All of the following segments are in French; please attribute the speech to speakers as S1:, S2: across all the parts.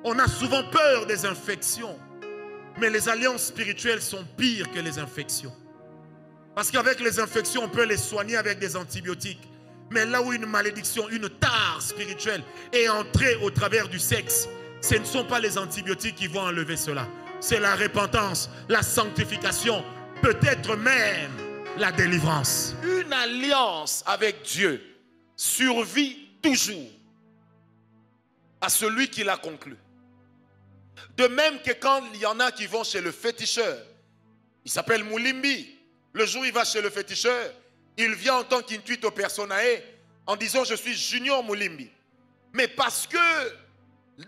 S1: On a souvent peur des infections. Mais les alliances spirituelles sont pires que les infections. Parce qu'avec les infections, on peut les soigner avec des antibiotiques. Mais là où une malédiction, une tare spirituelle est entrée au travers du sexe, ce ne sont pas les antibiotiques qui vont enlever cela. C'est la repentance, la sanctification, peut-être même la délivrance.
S2: Une alliance avec Dieu survit toujours à celui qui l'a conclue. De même que quand il y en a qui vont chez le féticheur, il s'appelle Moulimbi. Le jour où il va chez le féticheur, il vient en tant qu'intuito personae en disant je suis Junior Moulimbi. Mais parce que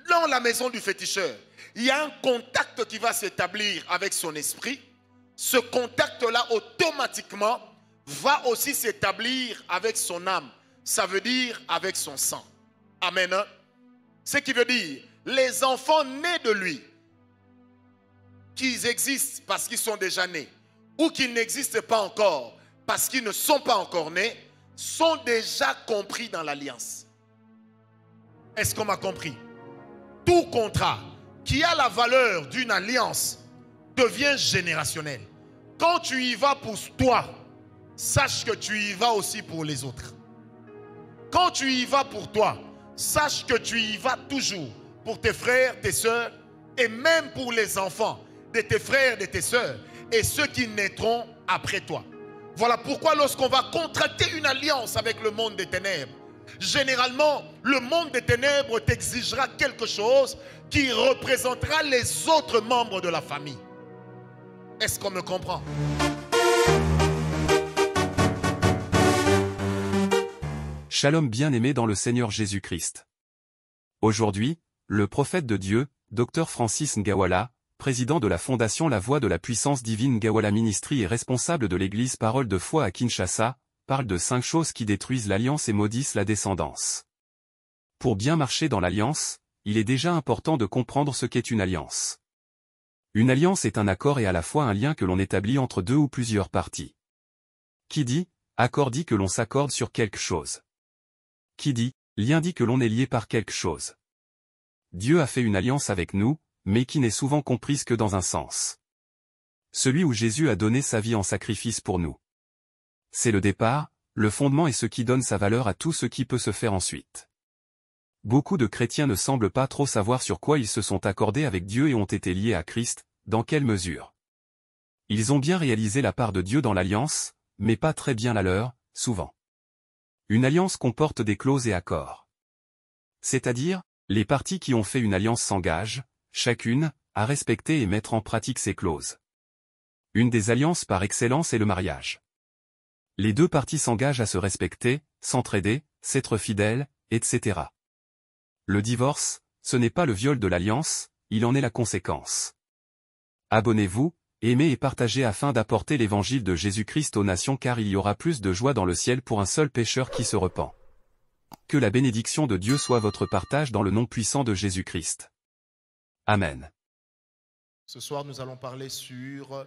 S2: dans la maison du féticheur, il y a un contact qui va s'établir avec son esprit. Ce contact-là automatiquement va aussi s'établir avec son âme. Ça veut dire avec son sang. Amen. Ce qui veut dire les enfants nés de lui, qu'ils existent parce qu'ils sont déjà nés, ou qu'ils n'existent pas encore parce qu'ils ne sont pas encore nés, sont déjà compris dans l'alliance.
S1: Est-ce qu'on m'a compris? Tout contrat qui a la valeur d'une alliance devient générationnel. Quand tu y vas pour toi, sache que tu y vas aussi pour les autres. Quand tu y vas pour toi, sache que tu y vas toujours pour tes frères, tes sœurs et même pour les enfants de tes frères, de tes sœurs et ceux qui naîtront après toi. Voilà pourquoi lorsqu'on va contracter une alliance avec le monde des ténèbres, généralement, le monde des ténèbres t'exigera quelque chose qui représentera les autres membres de la famille. Est-ce qu'on me comprend?
S3: Shalom bien-aimé dans le Seigneur Jésus-Christ. Aujourd'hui, le prophète de Dieu, Dr Francis Ngawala, président de la fondation La Voix de la Puissance Divine Ngawala Ministry et responsable de l'église Parole de Foi à Kinshasa, parle de 5 choses qui détruisent l'alliance et maudissent la descendance. Pour bien marcher dans l'alliance, il est déjà important de comprendre ce qu'est une alliance. Une alliance est un accord et à la fois un lien que l'on établit entre deux ou plusieurs parties. Qui dit accord dit que l'on s'accorde sur quelque chose. Qui dit lien dit que l'on est lié par quelque chose. Dieu a fait une alliance avec nous, mais qui n'est souvent comprise que dans un sens. Celui où Jésus a donné sa vie en sacrifice pour nous. C'est le départ, le fondement et ce qui donne sa valeur à tout ce qui peut se faire ensuite. Beaucoup de chrétiens ne semblent pas trop savoir sur quoi ils se sont accordés avec Dieu et ont été liés à Christ, dans quelle mesure. Ils ont bien réalisé la part de Dieu dans l'alliance, mais pas très bien la leur, souvent. Une alliance comporte des clauses et accords. C'est-à-dire, les parties qui ont fait une alliance s'engagent, chacune, à respecter et mettre en pratique ces clauses. Une des alliances par excellence est le mariage. Les deux parties s'engagent à se respecter, s'entraider, s'être fidèles, etc. Le divorce, ce n'est pas le viol de l'alliance, il en est la conséquence. Abonnez-vous, aimez et partagez afin d'apporter l'évangile de Jésus-Christ aux nations car il y aura plus de joie dans le ciel pour un seul pécheur qui se repent. Que la bénédiction de Dieu soit votre partage dans le nom puissant de Jésus-Christ. Amen.
S1: Ce soir, nous allons parler sur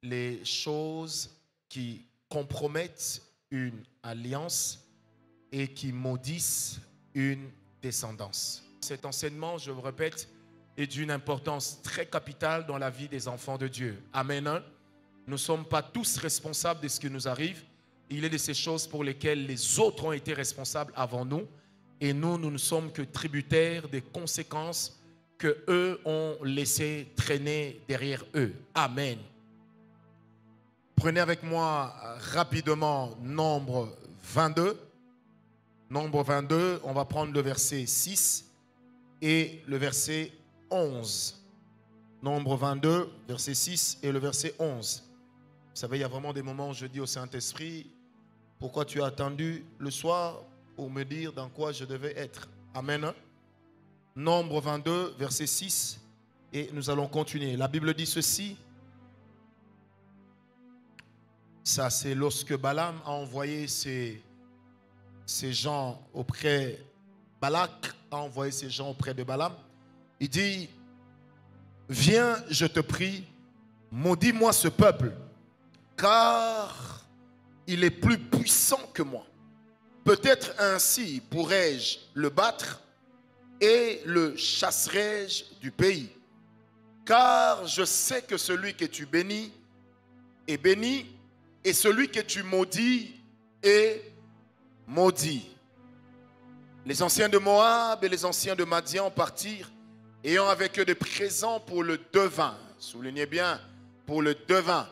S1: les choses qui compromettent une alliance et qui maudissent une descendance. Cet enseignement, je vous répète, est d'une importance très capitale dans la vie des enfants de Dieu. Amen. Nous ne sommes pas tous responsables de ce qui nous arrive. Il est de ces choses pour lesquelles les autres ont été responsables avant nous. Et nous, nous ne sommes que tributaires des conséquences que eux ont laissé traîner derrière eux. Amen. Prenez avec moi rapidement Nombre 22. Nombre 22, on va prendre le verset 6 et le verset 11. Nombre 22, verset 6 et le verset 11. Vous savez, il y a vraiment des moments où je dis au Saint-Esprit, pourquoi tu as attendu le soir pour me dire dans quoi je devais être. Amen. Nombre 22, verset 6 et nous allons continuer. La Bible dit ceci. Ça, c'est lorsque Balaam a envoyé ses gens auprès, Balak a envoyé ses gens auprès de Balaam. Il dit, viens, je te prie, maudis-moi ce peuple, car il est plus puissant que moi. Peut-être ainsi pourrais-je le battre
S2: et le chasserai-je du pays? Car je sais que celui que tu bénis est béni, et celui que tu maudis est maudit. Les anciens de Moab et les anciens de Madian partirent, ayant avec eux des présents pour le devin. Soulignez bien, pour le devin.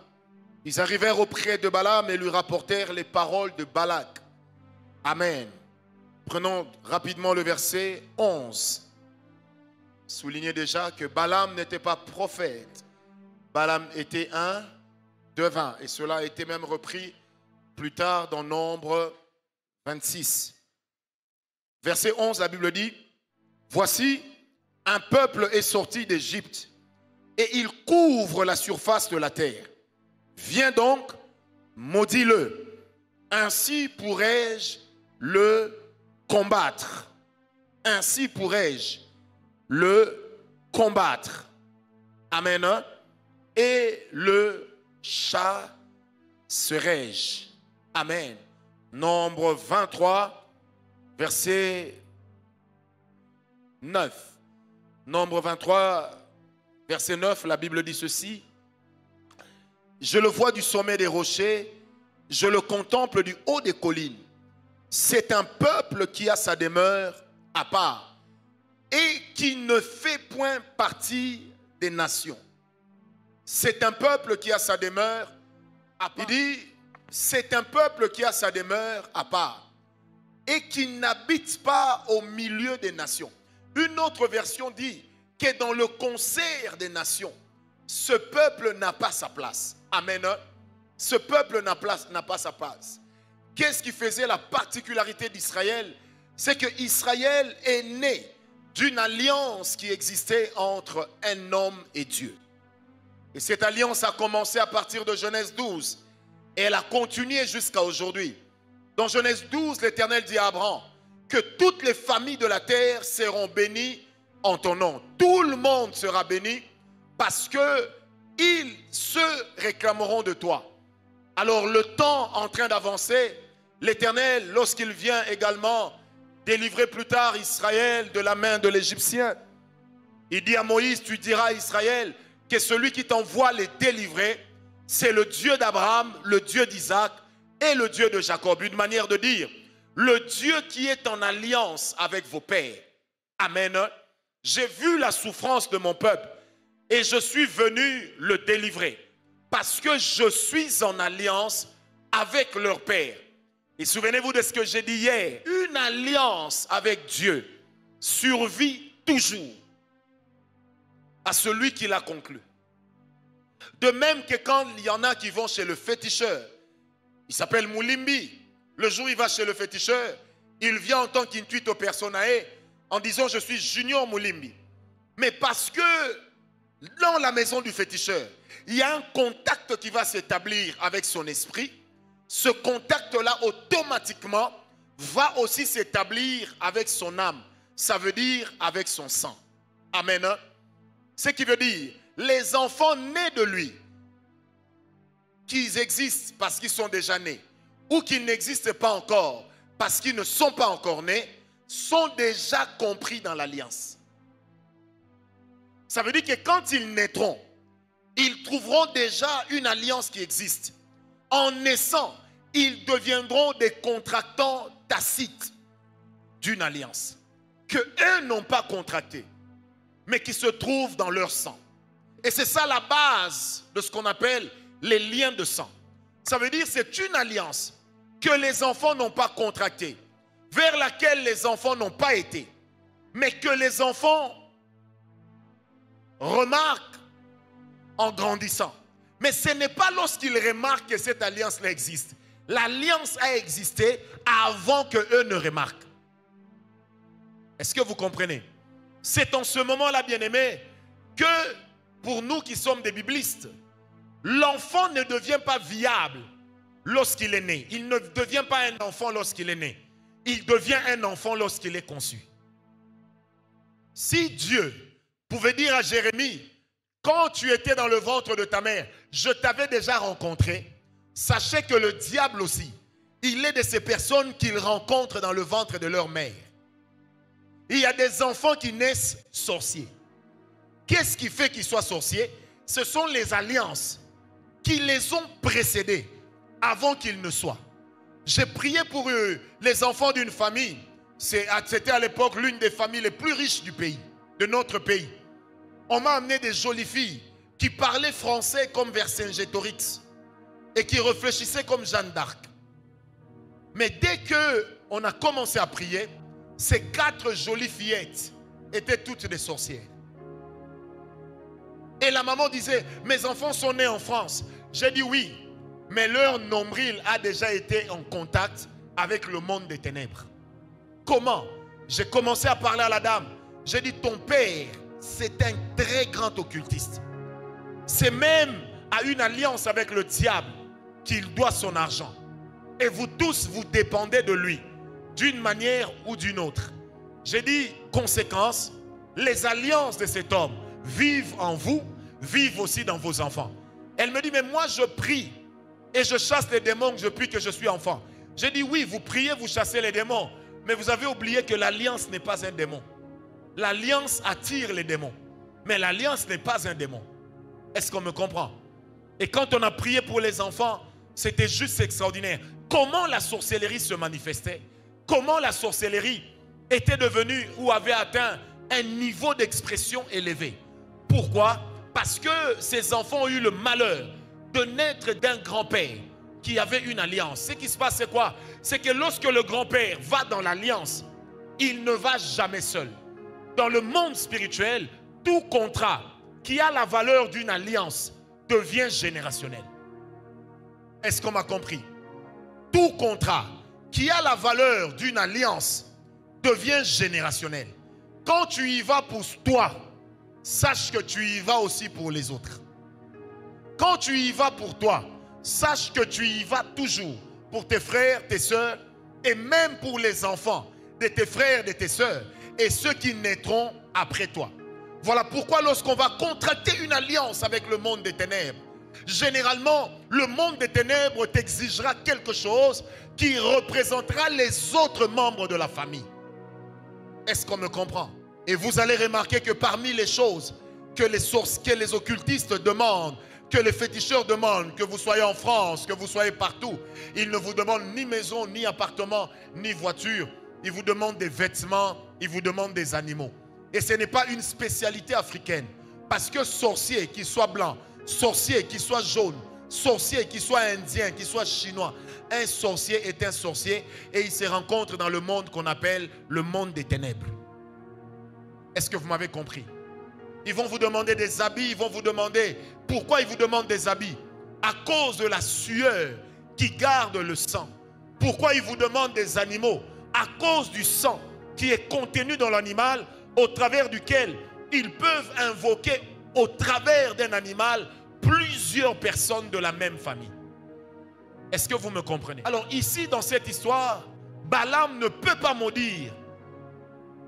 S2: Ils arrivèrent auprès de Balaam et lui rapportèrent les paroles de Balak. Amen. Prenons rapidement le verset 11. Soulignez déjà que Balaam n'était pas prophète. Balaam était un devin. Et cela a été même repris plus tard dans Nombre 26. Verset 11, la Bible dit: voici, un peuple est sorti d'Égypte et il couvre la surface de la terre. Viens donc, maudis-le. Ainsi pourrais-je le combattre. Ainsi pourrais-je le combattre. Amen. Et le chasserai-je. Amen. Nombre 23, verset 9. Nombre 23, verset 9, la Bible dit ceci: je le vois du sommet des rochers, je le contemple du haut des collines. C'est un peuple qui a sa demeure à part et qui ne fait point partie des nations. C'est un peuple qui a sa demeure à part. Il dit, c'est un peuple qui a sa demeure à part et qui n'habite pas au milieu des nations. Une autre version dit que dans le concert des nations, ce peuple n'a pas sa place. Amen. Ce peuple n'a pas sa place. Qu'est-ce qui faisait la particularité d'Israël? C'est que Israël est né d'une alliance qui existait entre un homme et Dieu. Et cette alliance a commencé à partir de Genèse 12. Et elle a continué jusqu'à aujourd'hui. Dans Genèse 12, l'Éternel dit à Abraham que toutes les familles de la terre seront bénies en ton nom. Tout le monde sera béni parce qu'ils se réclameront de toi. Alors le temps en train d'avancer, l'Éternel, lorsqu'il vient également délivrer plus tard Israël de la main de l'Égyptien, il dit à Moïse, tu diras à Israël que celui qui t'envoie les délivrer, c'est le Dieu d'Abraham, le Dieu d'Isaac et le Dieu de Jacob. Une manière de dire, le Dieu qui est en alliance avec vos pères. Amen. J'ai vu la souffrance de mon peuple et je suis venu le délivrer parce que je suis en alliance avec leur père. Et souvenez-vous de ce que j'ai dit hier, une alliance avec Dieu survit toujours à celui qui l'a conclu. De même que quand il y en a qui vont chez le féticheur, il s'appelle Moulimbi. Le jour où il va chez le féticheur, il vient en tant qu'intuit au personae en disant je suis Junior Moulimbi. Mais parce que dans la maison du féticheur, il y a un contact qui va s'établir avec son esprit. Ce contact-là automatiquement va aussi s'établir avec son âme. Ça veut dire avec son sang. Amen. Ce qui veut dire les enfants nés de lui, qu'ils existent parce qu'ils sont déjà nés, ou qu'ils n'existent pas encore parce qu'ils ne sont pas encore nés, sont déjà compris dans l'alliance. Ça veut dire que quand ils naîtront, ils trouveront déjà une alliance qui existe. En naissant, ils deviendront des contractants tacites d'une alliance que eux n'ont pas contractée, mais qui se trouve dans leur sang. Et c'est ça la base de ce qu'on appelle les liens de sang. Ça veut dire que c'est une alliance que les enfants n'ont pas contractée, vers laquelle les enfants n'ont pas été, mais que les enfants remarquent en grandissant. Mais ce n'est pas lorsqu'ils remarquent que cette alliance-là existe. L'alliance a existé avant qu'eux ne remarquent. Est-ce que vous comprenez? C'est en ce moment-là, bien-aimés, que pour nous qui sommes des biblistes, l'enfant ne devient pas viable lorsqu'il est né. Il ne devient pas un enfant lorsqu'il est né. Il devient un enfant lorsqu'il est conçu. Si Dieu pouvait dire à Jérémie, quand tu étais dans le ventre de ta mère, je t'avais déjà rencontré, sachez que le diable aussi, il est de ces personnes qu'il rencontre dans le ventre de leur mère.
S1: il y a des enfants qui naissent sorciers. Qu'est-ce qui fait qu'ils soient sorciers? Ce sont les alliances qui les ont précédés avant qu'ils ne soient. J'ai prié pour les enfants d'une famille. C'était à l'époque l'une des familles les plus riches du pays, de notre pays. On m'a amené des jolies filles qui parlaient français comme Vercingétorix et qui réfléchissaient comme Jeanne d'Arc. Mais dès qu'on a commencé à prier, ces 4 jolies fillettes étaient toutes des sorcières. Et la maman disait, mes enfants sont nés en France. J'ai dit oui, mais leur nombril a déjà été en contact avec le monde des ténèbres. Comment? J'ai commencé à parler à la dame. J'ai dit, ton père, c'est un très grand occultiste. C'est même à une alliance avec le diable qu'il doit son argent. Et vous tous, vous dépendez de lui, d'une manière ou d'une autre. J'ai dit, conséquence, les alliances de cet homme vivent en vous, vivent aussi dans vos enfants. Elle me dit, mais moi je prie et je chasse les démons depuis que je suis enfant. J'ai dit, oui, vous priez, vous chassez les démons, mais vous avez oublié que l'alliance n'est pas un démon. L'alliance attire les démons, mais l'alliance n'est pas un démon. Est-ce qu'on me comprend? Et quand on a prié pour les enfants, c'était juste extraordinaire. Comment la sorcellerie se manifestait? Comment la sorcellerie était devenue ou avait atteint un niveau d'expression élevé? Pourquoi? Parce que ces enfants ont eu le malheur de naître d'un grand-père qui avait une alliance. Ce qui se passe, c'est quoi? C'est que lorsque le grand-père va dans l'alliance, il ne va jamais seul. Dans le monde spirituel, tout contrat qui a la valeur d'une alliance devient générationnel. Est-ce qu'on m'a compris? Tout contrat qui a la valeur d'une alliance devient générationnel. Quand tu y vas pour toi, sache que tu y vas aussi pour les autres. Quand tu y vas pour toi, sache que tu y vas toujours pour tes frères, tes sœurs et même pour les enfants de tes frères, de tes sœurs et ceux qui naîtront après toi. Voilà pourquoi lorsqu'on va contracter une alliance avec le monde des ténèbres, généralement, le monde des ténèbres t'exigera quelque chose qui représentera les autres membres de la famille. Est-ce qu'on me comprend? Et vous allez remarquer que parmi les choses que les occultistes demandent, que les féticheurs demandent, que vous soyez en France, que vous soyez partout, ils ne vous demandent ni maison, ni appartement, ni voiture. Ils vous demandent des vêtements, ils vous demandent des animaux. Et ce n'est pas une spécialité africaine. Parce que sorcier, qu'il soit blanc, sorcier, qu'il soit jaune, sorcier, qu'il soit indien, qu'il soit chinois, un sorcier est un sorcier et il se rencontre dans le monde qu'on appelle le monde des ténèbres. Est-ce que vous m'avez compris? Ils vont vous demander des habits, ils vont vous demander... Pourquoi ils vous demandent des habits? À cause de la sueur qui garde le sang. Pourquoi ils vous demandent des animaux? À cause du sang qui est contenu dans l'animal, au travers duquel ils peuvent invoquer au travers d'un animal plusieurs personnes de la même famille. Est-ce que vous me comprenez? Alors ici dans cette histoire, Balaam ne peut pas maudire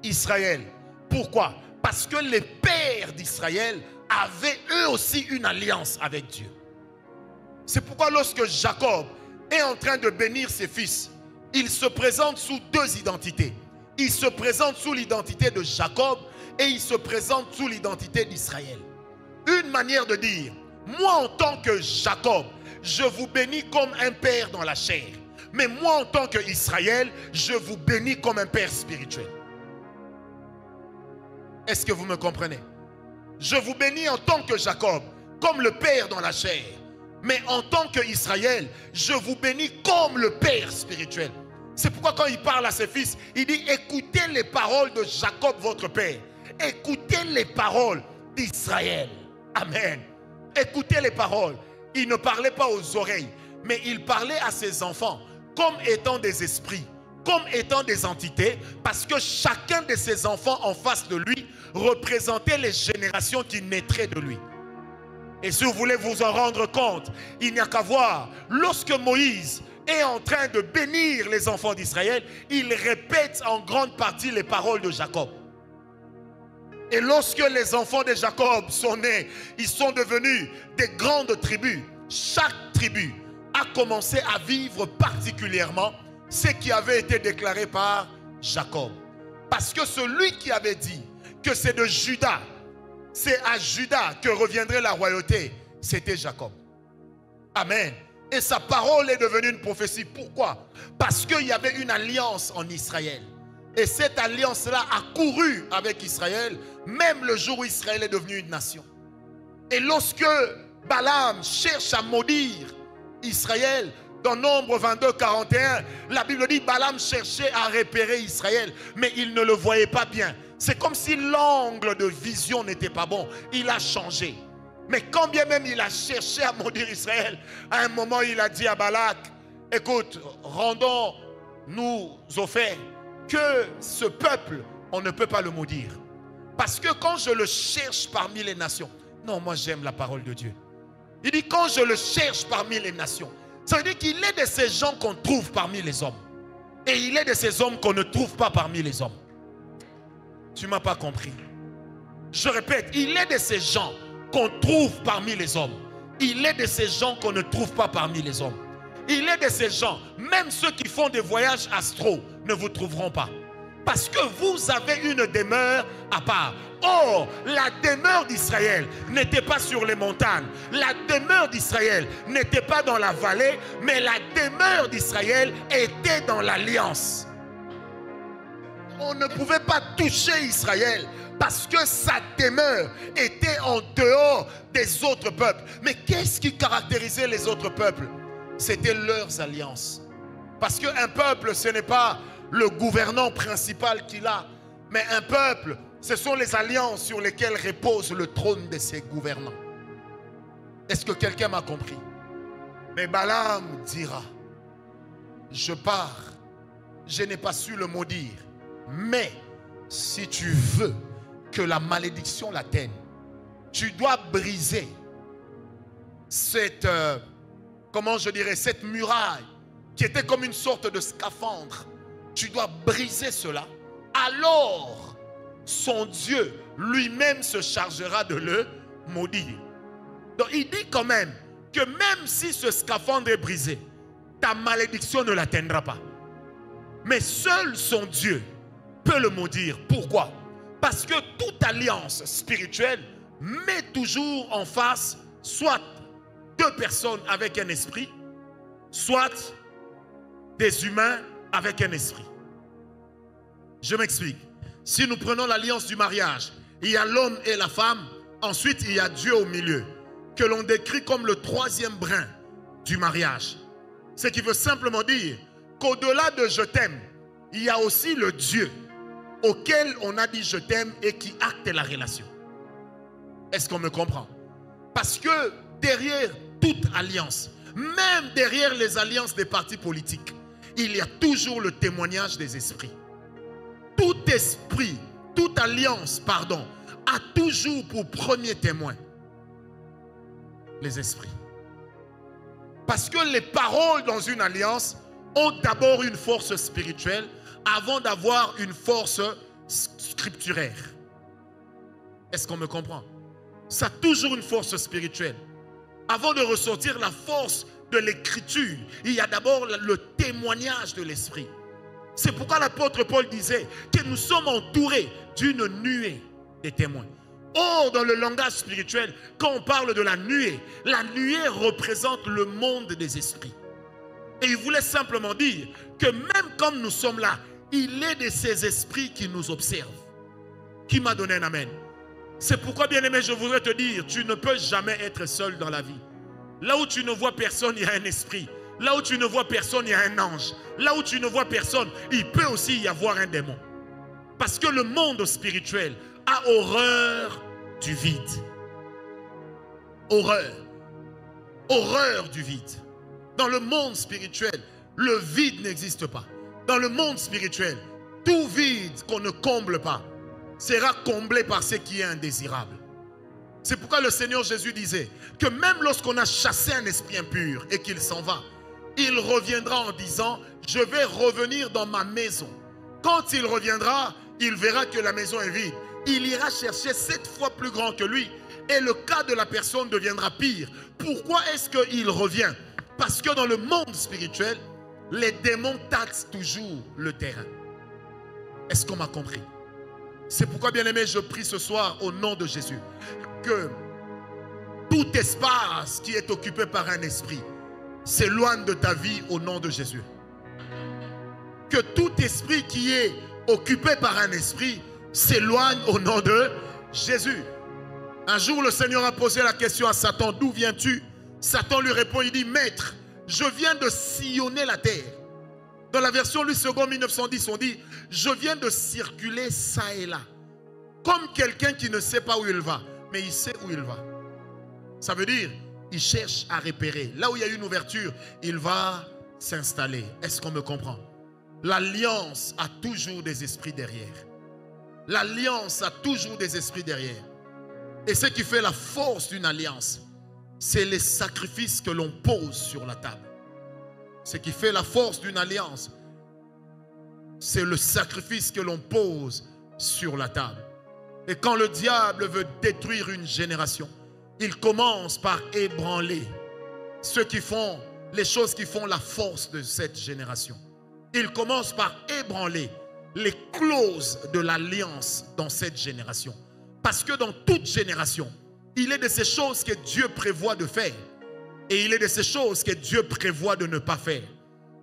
S1: Israël. Pourquoi? Parce que les pères d'Israël avaient eux aussi une alliance avec Dieu. C'est pourquoi lorsque Jacob est en train de bénir ses fils, il se présente sous 2 identités. Il se présente sous l'identité de Jacob et il se présente sous l'identité d'Israël. Une manière de dire, moi en tant que Jacob, je vous bénis comme un père dans la chair. Mais moi en tant qu'Israël, je vous bénis comme un père spirituel. Est-ce que vous me comprenez? Je vous bénis en tant que Jacob, comme le père dans la chair. Mais en tant qu'Israël, je vous bénis comme le père spirituel. C'est pourquoi quand il parle à ses fils, il dit, écoutez les paroles de Jacob, votre père. Écoutez les paroles d'Israël. Amen. Écoutez les paroles. Il ne parlait pas aux oreilles, mais il parlait à ses enfants comme étant des esprits, comme étant des entités, parce que chacun de ses enfants en face de lui représentait les générations qui naîtraient de lui. Et si vous voulez vous en rendre compte, il n'y a qu'à voir, lorsque Moïse est en train de bénir les enfants d'Israël, il répète en grande partie les paroles de Jacob. Et lorsque les enfants de Jacob sont nés, ils sont devenus des grandes tribus. Chaque tribu a commencé à vivre particulièrement ce qui avait été déclaré par Jacob. Parce que celui qui avait dit que c'est de Juda, c'est à Juda que reviendrait la royauté, c'était Jacob. Amen. Et sa parole est devenue une prophétie. Pourquoi? Parce qu'il y avait une alliance en Israël. Et cette alliance-là a couru avec Israël, même le jour où Israël est devenu une nation. Et lorsque Balaam cherche à maudire Israël, dans Nombre 22, 41, la Bible dit Balaam cherchait à repérer Israël, mais il ne le voyait pas bien. C'est comme si l'angle de vision n'était pas bon. Il a changé. Mais quand bien même il a cherché à maudire Israël, à un moment il a dit à Balak, écoute, rendons-nous au fait que ce peuple, on ne peut pas le maudire. Parce que quand je le cherche parmi les nations, non, moi j'aime la parole de Dieu. Il dit quand je le cherche parmi les nations, ça veut dire qu'il est de ces gens qu'on trouve parmi les hommes. Et il est de ces hommes qu'on ne trouve pas parmi les hommes. Tu ne m'as pas compris. Je répète, il est de ces gens qu'on trouve parmi les hommes. Il est de ces gens qu'on ne trouve pas parmi les hommes. Il est de ces gens, même ceux qui font des voyages astraux ne vous trouveront pas. Parce que vous avez une demeure à part. Or, la demeure d'Israël n'était pas sur les montagnes. La demeure d'Israël n'était pas dans la vallée, mais la demeure d'Israël était dans l'alliance. On ne pouvait pas toucher Israël parce que sa demeure était en dehors des autres peuples. Mais qu'est-ce qui caractérisait les autres peuples? C'était leurs alliances. Parce qu'un peuple, ce n'est pas le gouvernant principal qu'il a, mais un peuple, ce sont les alliances sur lesquelles repose le trône de ses gouvernants. Est-ce que quelqu'un m'a compris? Mais Balaam dira, je pars, je n'ai pas su le maudire, mais si tu veux que la malédiction l'atteigne, tu dois briser cette, comment je dirais, cette muraille qui était comme une sorte de scaphandre. Tu dois briser cela. Alors, son Dieu lui-même se chargera de le maudire. Donc, il dit quand même que même si ce scaphandre est brisé, ta malédiction ne l'atteindra pas. Mais seul son Dieu peut le maudire. Pourquoi? Parce que toute alliance spirituelle met toujours en face soit deux personnes avec un esprit, soit des humains avec un esprit. Je m'explique. Si nous prenons l'alliance du mariage, il y a l'homme et la femme, ensuite il y a Dieu au milieu, que l'on décrit comme le troisième brin du mariage. Ce qui veut simplement dire qu'au-delà de je t'aime, il y a aussi le Dieu auquel on a dit je t'aime et qui acte la relation. Est-ce qu'on me comprend? Parce que derrière toute alliance, même derrière les alliances des partis politiques, il y a toujours le témoignage des esprits. Tout esprit, toute alliance, pardon, a toujours pour premier témoin les esprits. Parce que les paroles dans une alliance ont d'abord une force spirituelle avant d'avoir une force scripturaire. Est-ce qu'on me comprend? Ça a toujours une force spirituelle. Avant de ressortir la force de l'écriture, il y a d'abord le témoignage de l'esprit. C'est pourquoi l'apôtre Paul disait que nous sommes entourés d'une nuée de témoins. Or, dans le langage spirituel, quand on parle de la nuée représente le monde des esprits. Et il voulait simplement dire que même comme nous sommes là, il est de ces esprits qui nous observent. Qui m'a donné un amen? C'est pourquoi, bien-aimé, je voudrais te dire, tu ne peux jamais être seul dans la vie. Là où tu ne vois personne, il y a un esprit. Là où tu ne vois personne, il y a un ange. Là où tu ne vois personne, il peut aussi y avoir un démon. Parce que le monde spirituel a horreur du vide. Horreur. Horreur du vide. Dans le monde spirituel, le vide n'existe pas. Dans le monde spirituel, tout vide qu'on ne comble pas sera comblé par ce qui est indésirable. C'est pourquoi le Seigneur Jésus disait que même lorsqu'on a chassé un esprit impur et qu'il s'en va, il reviendra en disant, je vais revenir dans ma maison. Quand il reviendra, il verra que la maison est vide. Il ira chercher 7 fois plus grand que lui et le cas de la personne deviendra pire. Pourquoi est-ce qu'il revient? Parce que dans le monde spirituel, les démons taxent toujours le terrain. Est-ce qu'on m'a compris? C'est pourquoi, bien-aimé, je prie ce soir au nom de Jésus que tout espace qui est occupé par un esprit s'éloigne de ta vie au nom de Jésus. Que tout esprit qui est occupé par un esprit s'éloigne au nom de Jésus. Un jour, le Seigneur a posé la question à Satan, d'où viens-tu? Satan lui répond, il dit, Maître, je viens de sillonner la terre. Dans la version Louis II 1910, on dit, je viens de circuler ça et là. Comme quelqu'un qui ne sait pas où il va, mais il sait où il va. Ça veut dire, il cherche à repérer. Là où il y a une ouverture, il va s'installer. Est-ce qu'on me comprend? L'alliance a toujours des esprits derrière. L'alliance a toujours des esprits derrière. Et ce qui fait la force d'une alliance, c'est les sacrifices que l'on pose sur la table. Ce qui fait la force d'une alliance, c'est le sacrifice que l'on pose sur la table. Et quand le diable veut détruire une génération, il commence par ébranler ceux qui font les choses qui font la force de cette génération. Il commence par ébranler les clauses de l'alliance dans cette génération. Parce que dans toute génération, il est de ces choses que Dieu prévoit de faire. Et il est de ces choses que Dieu prévoit de ne pas faire.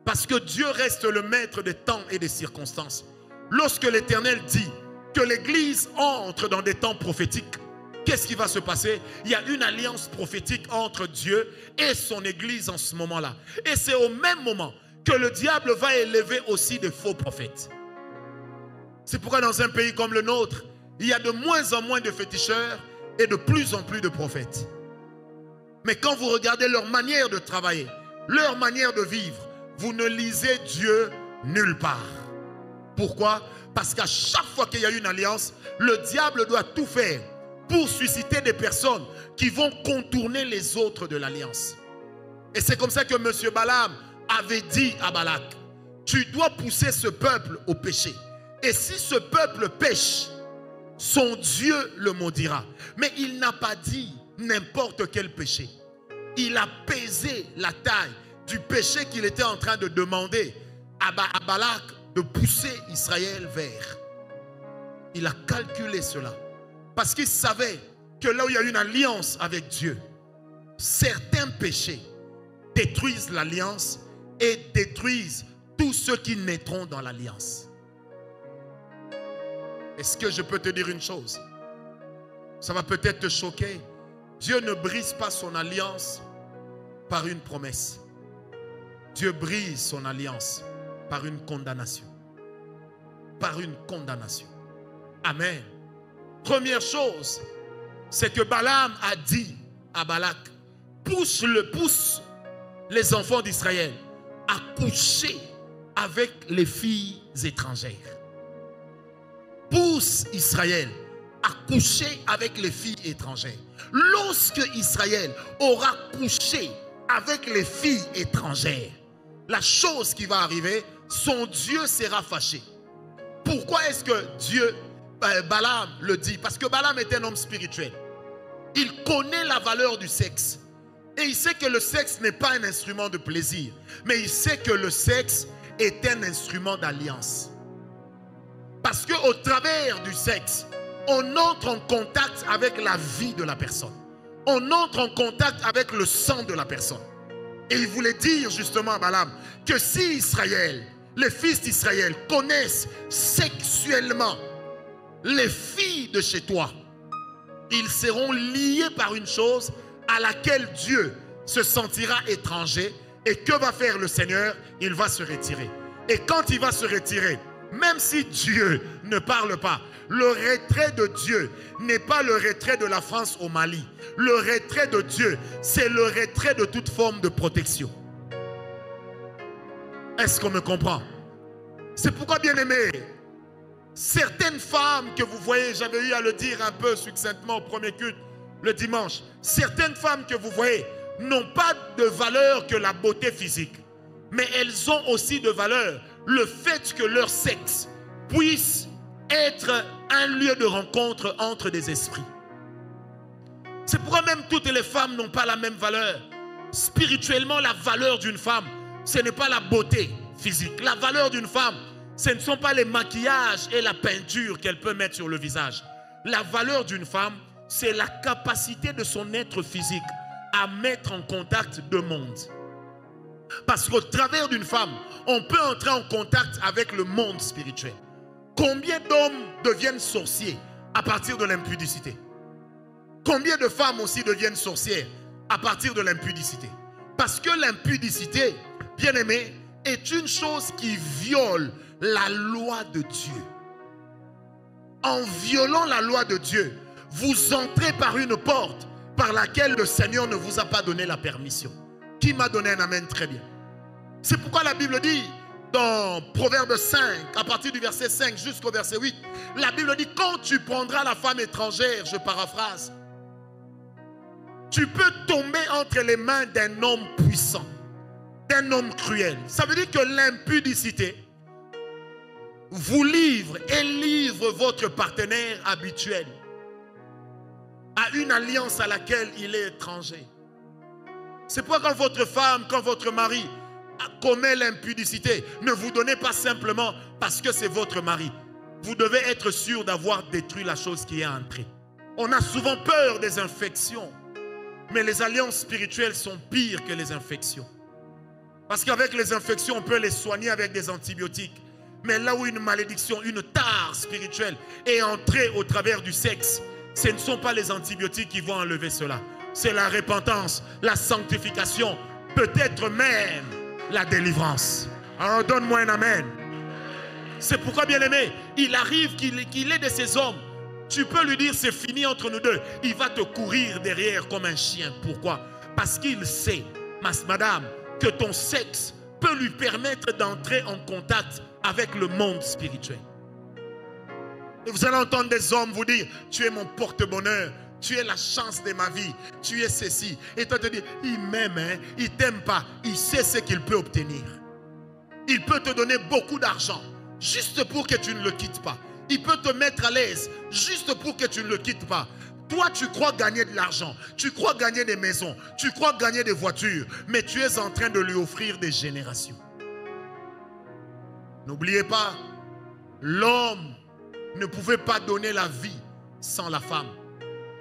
S1: Parce que Dieu reste le maître des temps et des circonstances. Lorsque l'Éternel dit que l'Église entre dans des temps prophétiques, qu'est-ce qui va se passer? Il y a une alliance prophétique entre Dieu et son Église en ce moment-là. Et c'est au même moment que le diable va élever aussi des faux prophètes. C'est pourquoi dans un pays comme le nôtre, il y a de moins en moins de féticheurs et de plus en plus de prophètes. Mais quand vous regardez leur manière de travailler, leur manière de vivre, vous ne lisez Dieu nulle part. Pourquoi? Parce qu'à chaque fois qu'il y a une alliance, le diable doit tout faire pour susciter des personnes qui vont contourner les autres de l'alliance. Et c'est comme ça que M. Balaam avait dit à Balak, tu dois pousser ce peuple au péché. Et si ce peuple pêche, son Dieu le maudira. Mais il n'a pas dit n'importe quel péché. Il a pesé la taille du péché qu'il était en train de demander à Balak de pousser Israël vers. Il a calculé cela. Parce qu'il savait que là où il y a une alliance avec Dieu, certains péchés détruisent l'alliance et détruisent tous ceux qui naîtront dans l'alliance. Est-ce que je peux te dire une chose? Ça va peut-être te choquer. Dieu ne brise pas son alliance par une promesse. Dieu brise son alliance par une condamnation. Par une condamnation. Amen. Première chose, c'est que Balaam a dit à Balak, pousse les enfants d'Israël à coucher avec les filles étrangères. Pousse Israël à coucher avec les filles étrangères. Lorsque Israël aura couché avec les filles étrangères, la chose qui va arriver, son Dieu sera fâché. Pourquoi est-ce que Balaam le dit? Parce que Balaam est un homme spirituel. Il connaît la valeur du sexe. Et il sait que le sexe n'est pas un instrument de plaisir. Mais il sait que le sexe est un instrument d'alliance. Parce qu'au travers du sexe, on entre en contact avec la vie de la personne. On entre en contact avec le sang de la personne. Et il voulait dire justement à Balaam que si Israël, les fils d'Israël connaissent sexuellement les filles de chez toi, ils seront liés par une chose à laquelle Dieu se sentira étranger. Et que va faire le Seigneur? Il va se retirer. Et quand il va se retirer, même si Dieu ne parle pas, le retrait de Dieu n'est pas le retrait de la France au Mali. Le retrait de Dieu, c'est le retrait de toute forme de protection. Est-ce qu'on me comprend? C'est pourquoi, bien aimé, certaines femmes que vous voyez, j'avais eu à le dire un peu succinctement au premier culte le dimanche, certaines femmes que vous voyez n'ont pas de valeur que la beauté physique, mais elles ont aussi de valeur le fait que leur sexe puisse être un lieu de rencontre entre des esprits. C'est pourquoi même toutes les femmes n'ont pas la même valeur. Spirituellement, la valeur d'une femme, ce n'est pas la beauté physique. La valeur d'une femme,
S2: Ce ne sont pas les maquillages et la peinture qu'elle peut mettre sur le visage. La valeur d'une femme, c'est la capacité de son être physique à mettre en contact deux mondes. Parce qu'au travers d'une femme, on peut entrer en contact avec le monde spirituel. Combien d'hommes deviennent sorciers à partir de l'impudicité? Combien de femmes aussi deviennent sorcières à partir de l'impudicité? Parce que l'impudicité, bien aimé, est une chose qui viole la loi de Dieu. En violant la loi de Dieu, vous entrez par une porte par laquelle le Seigneur ne vous a pas donné la permission. Qui m'a donné un amen très bien? C'est pourquoi la Bible dit dans Proverbe 5, à partir du verset 5 jusqu'au verset 8, la Bible dit: quand tu prendras la femme étrangère, je paraphrase, tu peux tomber entre les mains d'un homme puissant, d'un homme cruel. Ça veut dire que l'impudicité vous livre et livre votre partenaire habituel à une alliance à laquelle il est étranger. C'est pourquoi quand votre femme, quand votre mari commet l'impudicité, ne vous donnez pas simplement parce que c'est votre mari. Vous devez être sûr d'avoir détruit la chose qui est entrée. On a souvent peur des infections, mais les alliances spirituelles sont pires que les infections. Parce qu'avec les infections, on peut les soigner avec des antibiotiques. Mais là où une malédiction, une tare spirituelle est entrée au travers du sexe, ce ne sont pas les antibiotiques qui vont enlever cela. C'est la repentance, la sanctification, peut-être même la délivrance. Alors donne-moi un amen. C'est pourquoi, bien aimé, il arrive qu'il est de ces hommes. Tu peux lui dire c'est fini entre nous deux. Il va te courir derrière comme un chien. Pourquoi? Parce qu'il sait, madame, que ton sexe peut lui permettre d'entrer en contact avec le monde spirituel. Et vous allez entendre des hommes vous dire: tu es mon porte-bonheur, tu es la chance de ma vie, tu es ceci. Et toi te dis: il m'aime, hein? Il t'aime pas, il sait ce qu'il peut obtenir. Il peut te donner beaucoup d'argent juste pour que tu ne le quittes pas. Il peut te mettre à l'aise juste pour que tu ne le quittes pas. Toi, tu crois gagner de l'argent, tu crois gagner des maisons, tu crois gagner des voitures, mais tu es en train de lui offrir des générations. N'oubliez pas, l'homme ne pouvait pas donner la vie sans la femme.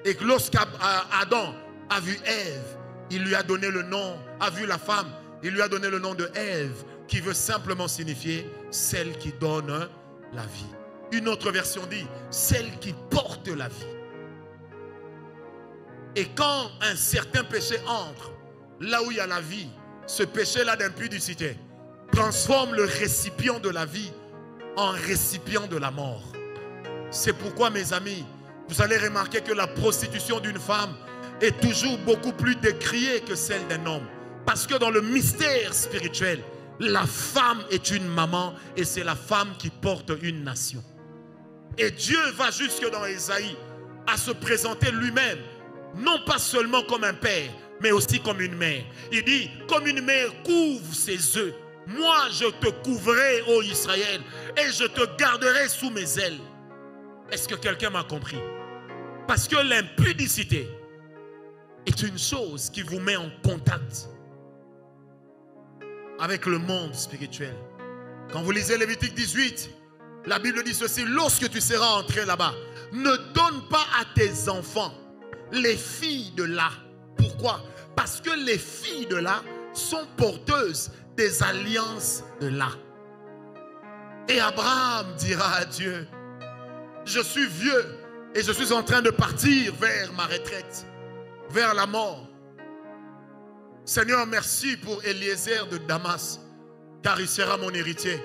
S2: Et que lorsqu'Adam a vu Ève, il lui a donné le nom, a vu la femme, il lui a donné le nom de Ève, qui veut simplement signifier celle qui donne la vie. Une autre version dit celle qui porte la vie. Et quand un certain péché entre, là où il y a la vie, ce péché-là d'impudicité transforme le récipient de la vie en récipient de la mort. C'est pourquoi, mes amis, vous allez remarquer que la prostitution d'une femme est toujours beaucoup plus décriée que celle d'un homme. Parce que dans le mystère spirituel, la femme est une maman et c'est la femme qui porte une nation. Et Dieu va jusque dans Ésaïe à se présenter lui-même, non pas seulement comme un père, mais aussi comme une mère. Il dit: comme une mère couvre ses œufs, moi je te couvrirai, ô Israël, et je te garderai sous mes ailes. Est-ce que quelqu'un m'a compris? Parce que l'impudicité est une chose qui vous met en contact avec le monde spirituel. Quand vous lisez Lévitique 18, la Bible dit ceci: lorsque tu seras entré là-bas, ne donne pas à tes enfants les filles de là. Pourquoi? Parce que les filles de là sont porteuses des alliances de là. Et Abraham dira à Dieu: je suis vieux et je suis en train de partir vers ma retraite, vers la mort. Seigneur, merci pour Eliezer de Damas, car il sera mon héritier.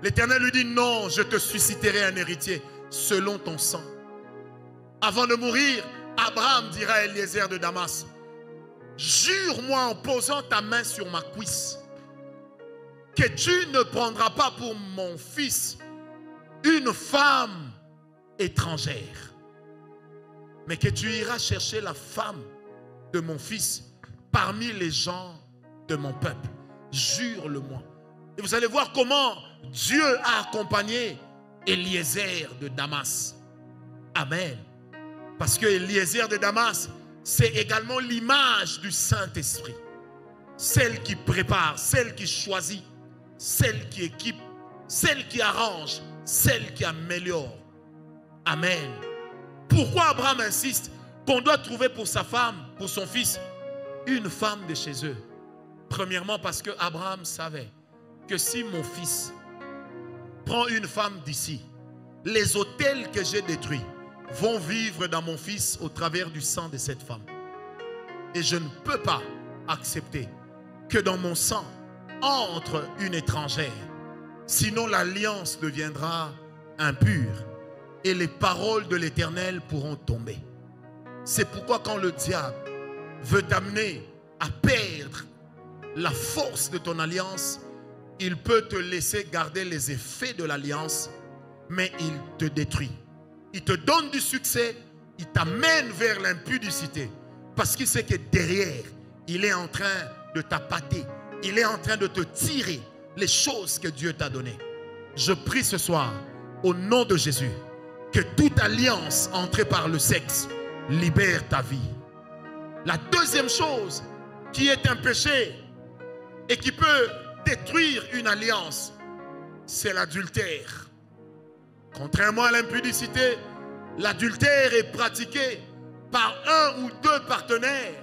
S2: L'Éternel lui dit: non, je te susciterai un héritier selon ton sang. Avant de mourir, Abraham dira à Eliezer de Damas: jure-moi en posant ta main sur ma cuisse que tu ne prendras pas pour mon fils une femme étrangère, mais que tu iras chercher la femme de mon fils parmi les gens de mon peuple. Jure-le-moi. Et vous allez voir comment Dieu a accompagné Eliezer de Damas. Amen. Parce que Eliezer de Damas, c'est également l'image du Saint-Esprit. Celle qui prépare, celle qui choisit, celle qui équipe
S1: celle qui arrange, celle qui améliore. Amen. Pourquoi Abraham insiste qu'on doit trouver pour sa femme, pour son fils, une femme de chez eux? Premièrement, parce que Abraham savait que si mon fils prend une femme d'ici, les autels que j'ai détruits vont vivre dans mon fils au travers du sang de cette femme. Et je ne peux pas accepter que dans mon sang entre une étrangère. Sinon l'alliance deviendra impure et les paroles de l'Éternel pourront tomber. C'est pourquoi quand le diable veut t'amener à perdre la force de ton alliance, il peut te laisser garder les effets de l'alliance, mais il te détruit. Il te donne du succès, il t'amène vers l'impudicité, parce qu'il sait que derrière, il est en train de t'appâter, il est en train de te tirer les choses que Dieu t'a données. Je prie ce soir, au nom de Jésus, que toute alliance entrée par le sexe libère ta vie. La deuxième chose qui est un péché et qui peut détruire une alliance, c'est l'adultère. Contrairement à l'impudicité, l'adultère est pratiqué par un ou deux partenaires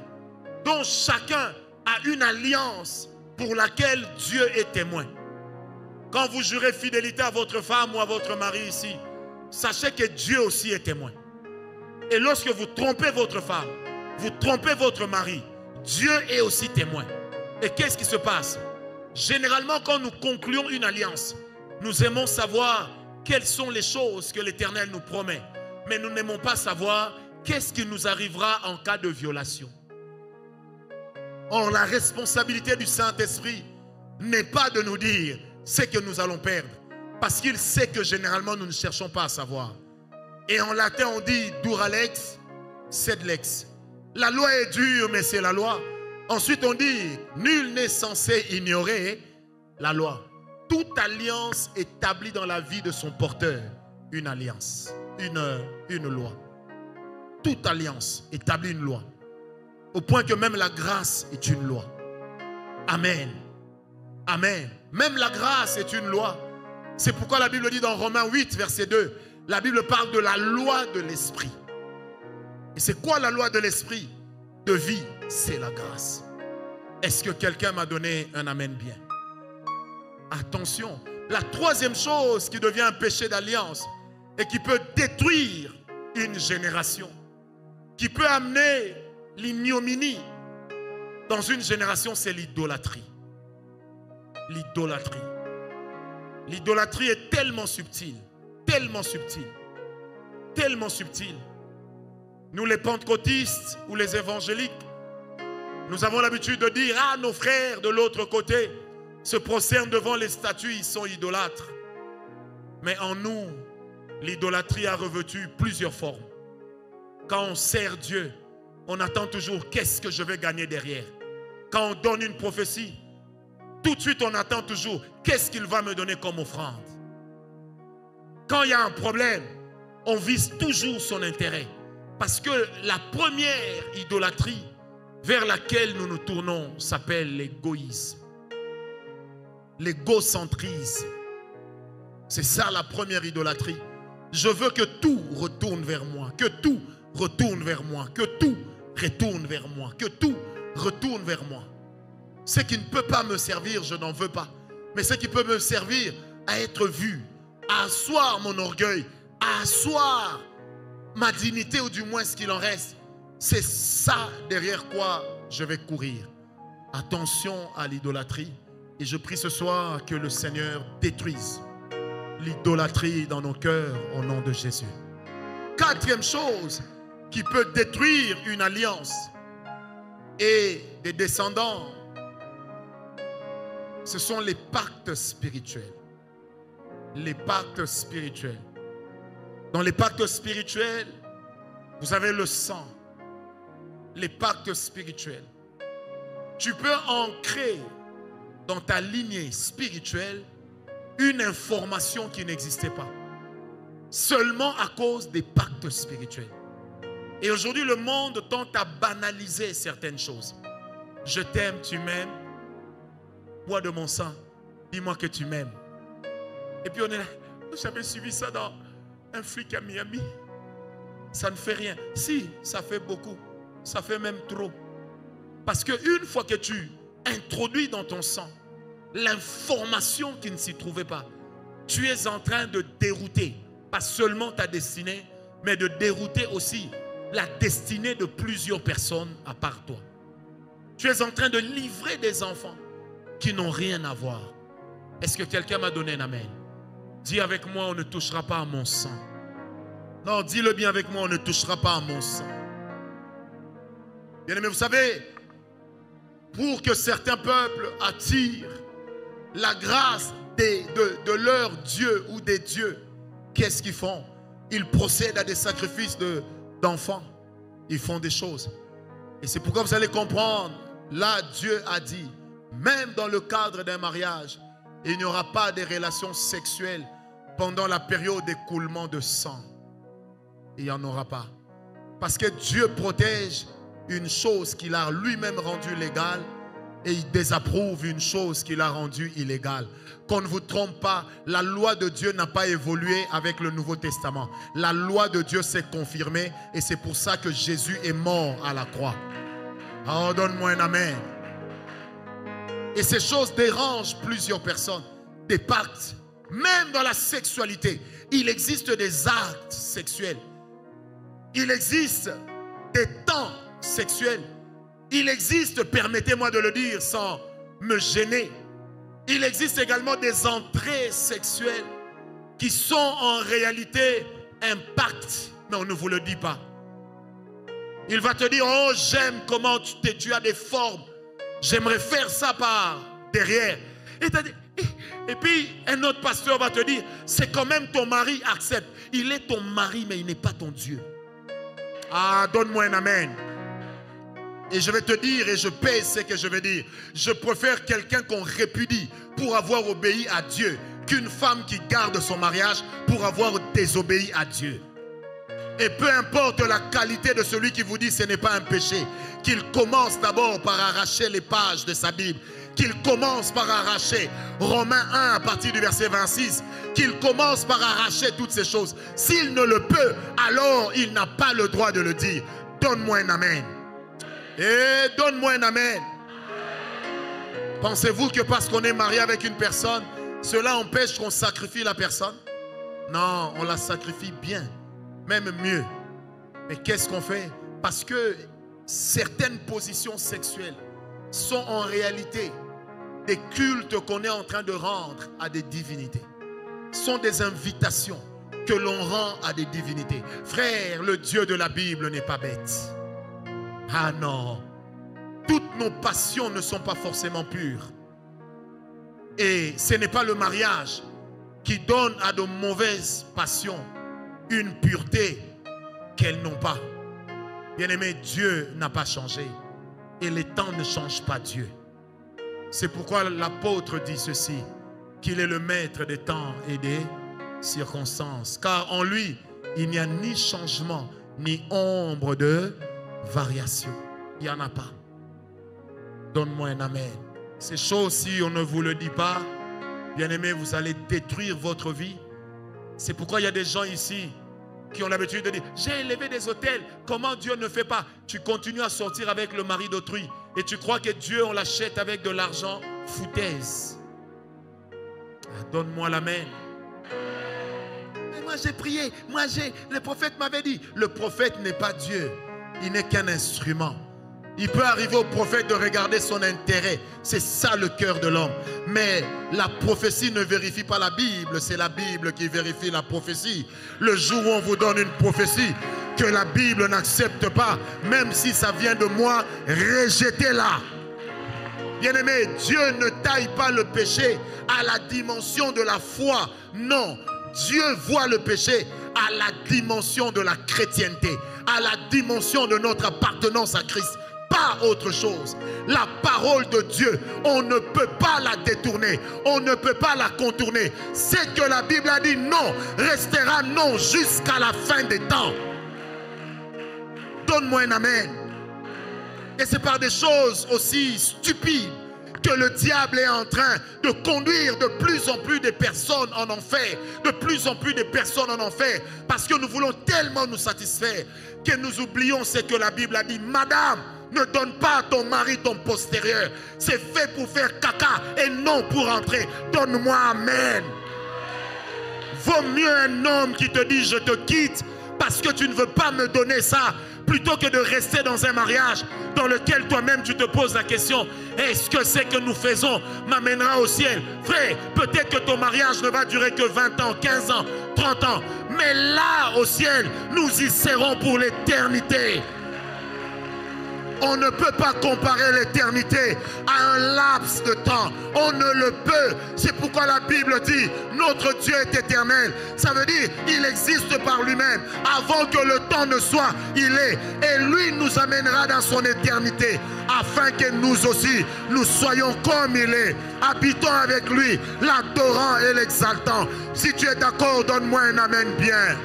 S1: dont chacun a une alliance pour laquelle Dieu est témoin. Quand vous jurez fidélité à votre femme ou à votre mari ici, sachez que Dieu aussi est témoin. Et lorsque vous trompez votre femme, vous trompez votre mari, Dieu est aussi témoin. Et qu'est-ce qui se passe? Généralement, quand nous concluons une alliance, nous aimons savoir quelles sont les choses que l'Éternel nous promet. Mais nous n'aimons pas savoir qu'est-ce qui nous arrivera en cas de violation. Or, la responsabilité du Saint-Esprit n'est pas de nous dire ce que nous allons perdre, parce qu'il sait que généralement nous ne cherchons pas à savoir. Et en latin on dit dura lex, sed lex. La loi est dure, mais c'est la loi. Ensuite on dit nul n'est censé ignorer la loi. Toute alliance établie dans la vie de son porteur, une alliance, une loi. Toute alliance établit une loi. Au point que même la grâce est une loi. Amen. Amen. Même la grâce est une loi. C'est pourquoi la Bible dit dans Romains 8, verset 2, la Bible parle de la loi de l'esprit. Et c'est quoi la loi de l'esprit de vie? C'est la grâce. Est-ce que quelqu'un m'a donné un amen bien? Attention, la troisième chose qui devient un péché d'alliance et qui peut détruire une génération, qui peut amener l'ignominie dans une génération, c'est l'idolâtrie. L'idolâtrie. L'idolâtrie est tellement subtile, tellement subtile, tellement subtile. Nous les pentecôtistes ou les évangéliques, nous avons l'habitude de dire, ah, nos frères de l'autre côté se prosternent devant les statues, ils sont idolâtres. Mais en nous, l'idolâtrie a revêtu plusieurs formes. Quand on sert Dieu, on attend toujours qu'est-ce que je vais gagner derrière. Quand on donne une prophétie, tout de suite on attend toujours qu'est-ce qu'il va me donner comme offrande. Quand il y a un problème, on vise toujours son intérêt. Parce que la première idolâtrie vers laquelle nous nous tournons s'appelle l'égoïsme. L'égocentrisme. C'est ça la première idolâtrie. Je veux que tout retourne vers moi, que tout retourne vers moi, que tout retourne vers moi, que tout retourne vers moi. Ce qui ne peut pas me servir, je n'en veux pas. Mais ce qui peut me servir à être vu, à asseoir mon orgueil, à asseoir ma dignité ou du moins ce qu'il en reste, c'est ça derrière quoi je vais courir. Attention à l'idolâtrie. Et je prie ce soir que le Seigneur détruise l'idolâtrie dans nos cœurs au nom de Jésus. Quatrième chose qui peut détruire une alliance et des descendants, ce sont les pactes spirituels. Les pactes spirituels. Dans les pactes spirituels, vous avez le sang. Les pactes spirituels. Tu peux ancrer dans ta lignée spirituelle une information qui n'existait pas. Seulement à cause des pactes spirituels. Et aujourd'hui, le monde tente à banaliser certaines choses. Je t'aime, tu m'aimes. Bois de mon sang, dis-moi que tu m'aimes.
S2: Et puis on est là. J'avais suivi ça dans un flic à Miami. Ça ne fait rien. Si, ça fait beaucoup. Ça fait même trop. Parce qu'une fois que tu introduis dans ton sang l'information qui ne s'y trouvait pas, tu es en train de dérouter, pas seulement ta destinée, mais de dérouter aussi la destinée de plusieurs personnes à part toi. Tu es en train de livrer des enfants qui n'ont rien à voir. Est-ce que quelqu'un m'a donné un amen? Dis avec moi, on ne touchera pas à mon sang. Non, dis-le bien avec moi, on ne touchera pas à mon sang. Bien aimé, vous savez, pour que certains peuples attirent la grâce de leur Dieu ou des dieux, qu'est-ce qu'ils font? Ils procèdent à des sacrifices d'enfants. Ils font des choses. Et c'est pourquoi vous allez comprendre, là Dieu a dit, même dans le cadre d'un mariage, il n'y aura pas de relations sexuelles pendant la période d'écoulement de sang. Il n'y en aura pas. Parce que Dieu protège une chose qu'il a lui-même rendue légale et il désapprouve une chose qu'il a rendue illégale. Qu'on ne vous trompe pas, la loi de Dieu n'a pas évolué avec le Nouveau Testament. La loi de Dieu s'est confirmée et c'est pour ça que Jésus est mort à la croix. Oh, donne-moi un amen. Et ces choses dérangent plusieurs personnes. Des pactes, même dans la sexualité, il existe des actes sexuels. Il existe des temps sexuels. Il existe, permettez-moi de le dire sans me gêner, il existe également des entrées sexuelles qui sont en réalité un pacte, mais on ne vous le dit pas. Il va te dire, oh j'aime comment tu as des formes, j'aimerais faire ça par derrière. Et puis un autre pasteur va te dire, c'est quand même ton mari, accepte. Il est ton mari, mais il n'est pas ton Dieu. Ah, donne-moi un amen. Et je vais te dire, et je pèse ce que je vais dire, je préfère quelqu'un qu'on répudie pour avoir obéi à Dieu qu'une femme qui garde son mariage pour avoir désobéi à Dieu. Et peu importe la qualité de celui qui vous dit ce n'est pas un péché, qu'il commence d'abord par arracher les pages de sa Bible, qu'il commence par arracher Romains 1 à partir du verset 26, qu'il commence par arracher toutes ces choses. S'il ne le peut, alors il n'a pas le droit de le dire. Donne-moi un amen. Et donne-moi un amen. Pensez-vous que parce qu'on est marié avec une personne, cela empêche qu'on sacrifie la personne? Non, on la sacrifie bien, même mieux. Mais qu'est-ce qu'on fait? Parce que certaines positions sexuelles sont en réalité des cultes qu'on est en train de rendre à des divinités. Sont des invitations que l'on rend à des divinités. Frère, le Dieu de la Bible n'est pas bête. Ah non, toutes nos passions ne sont pas forcément pures. Et ce n'est pas le mariage qui donne à de mauvaises passions une pureté qu'elles n'ont pas. Bien-aimé, Dieu n'a pas changé. Et les temps ne changent pas Dieu. C'est pourquoi l'apôtre dit ceci, qu'il est le maître des temps et des circonstances. Car en lui, il n'y a ni changement, ni ombre de variation. Il n'y en a pas. Donne-moi un amen. Ces choses, si on ne vous le dit pas, bien-aimé, vous allez détruire votre vie. C'est pourquoi il y a des gens ici qui ont l'habitude de dire, j'ai élevé des autels, comment Dieu ne fait pas? Tu continues à sortir avec le mari d'autrui et tu crois que Dieu, on l'achète avec de l'argent, foutaise. Donne-moi l'amen. Mais moi j'ai prié, le prophète m'avait dit. Le prophète n'est pas Dieu, il n'est qu'un instrument. Il peut arriver au prophète de regarder son intérêt. C'est ça le cœur de l'homme. Mais la prophétie ne vérifie pas la Bible. C'est la Bible qui vérifie la prophétie. Le jour où on vous donne une prophétie que la Bible n'accepte pas, même si ça vient de moi, rejetez-la. Bien-aimé, Dieu ne taille pas le péché à la dimension de la foi. Non, Dieu voit le péché à la dimension de la chrétienté, à la dimension de notre appartenance à Christ. Pas autre chose. La parole de Dieu, on ne peut pas la détourner, on ne peut pas la contourner. C'est que la Bible a dit non, restera non jusqu'à la fin des temps. Donne-moi un amen. Et c'est par des choses aussi stupides
S1: que le diable est en train de conduire de plus en plus de personnes en enfer, de plus en plus de personnes en enfer, parce que nous voulons tellement nous satisfaire que nous oublions ce que la Bible a dit. Madame, ne donne pas à ton mari ton postérieur. C'est fait pour faire caca et non pour entrer. Donne-moi amen. Vaut mieux un homme qui te dit je te quitte parce que tu ne veux pas me donner ça, plutôt que de rester dans un mariage dans lequel toi-même tu te poses la question, est-ce que ce que nous faisons m'amènera au ciel? Frère, peut-être que ton mariage ne va durer que 20 ans, 15 ans, 30 ans, mais là au ciel, nous y serons pour l'éternité. On ne peut pas comparer l'éternité à un laps de temps. On ne le peut. C'est pourquoi la Bible dit, notre Dieu est éternel. Ça veut dire, il existe par lui-même. Avant que le temps ne soit, il est. Et lui nous amènera dans son éternité, afin que nous aussi, nous soyons comme il est. Habitons avec lui, l'adorant et l'exaltant. Si tu es d'accord, donne-moi un amen bien.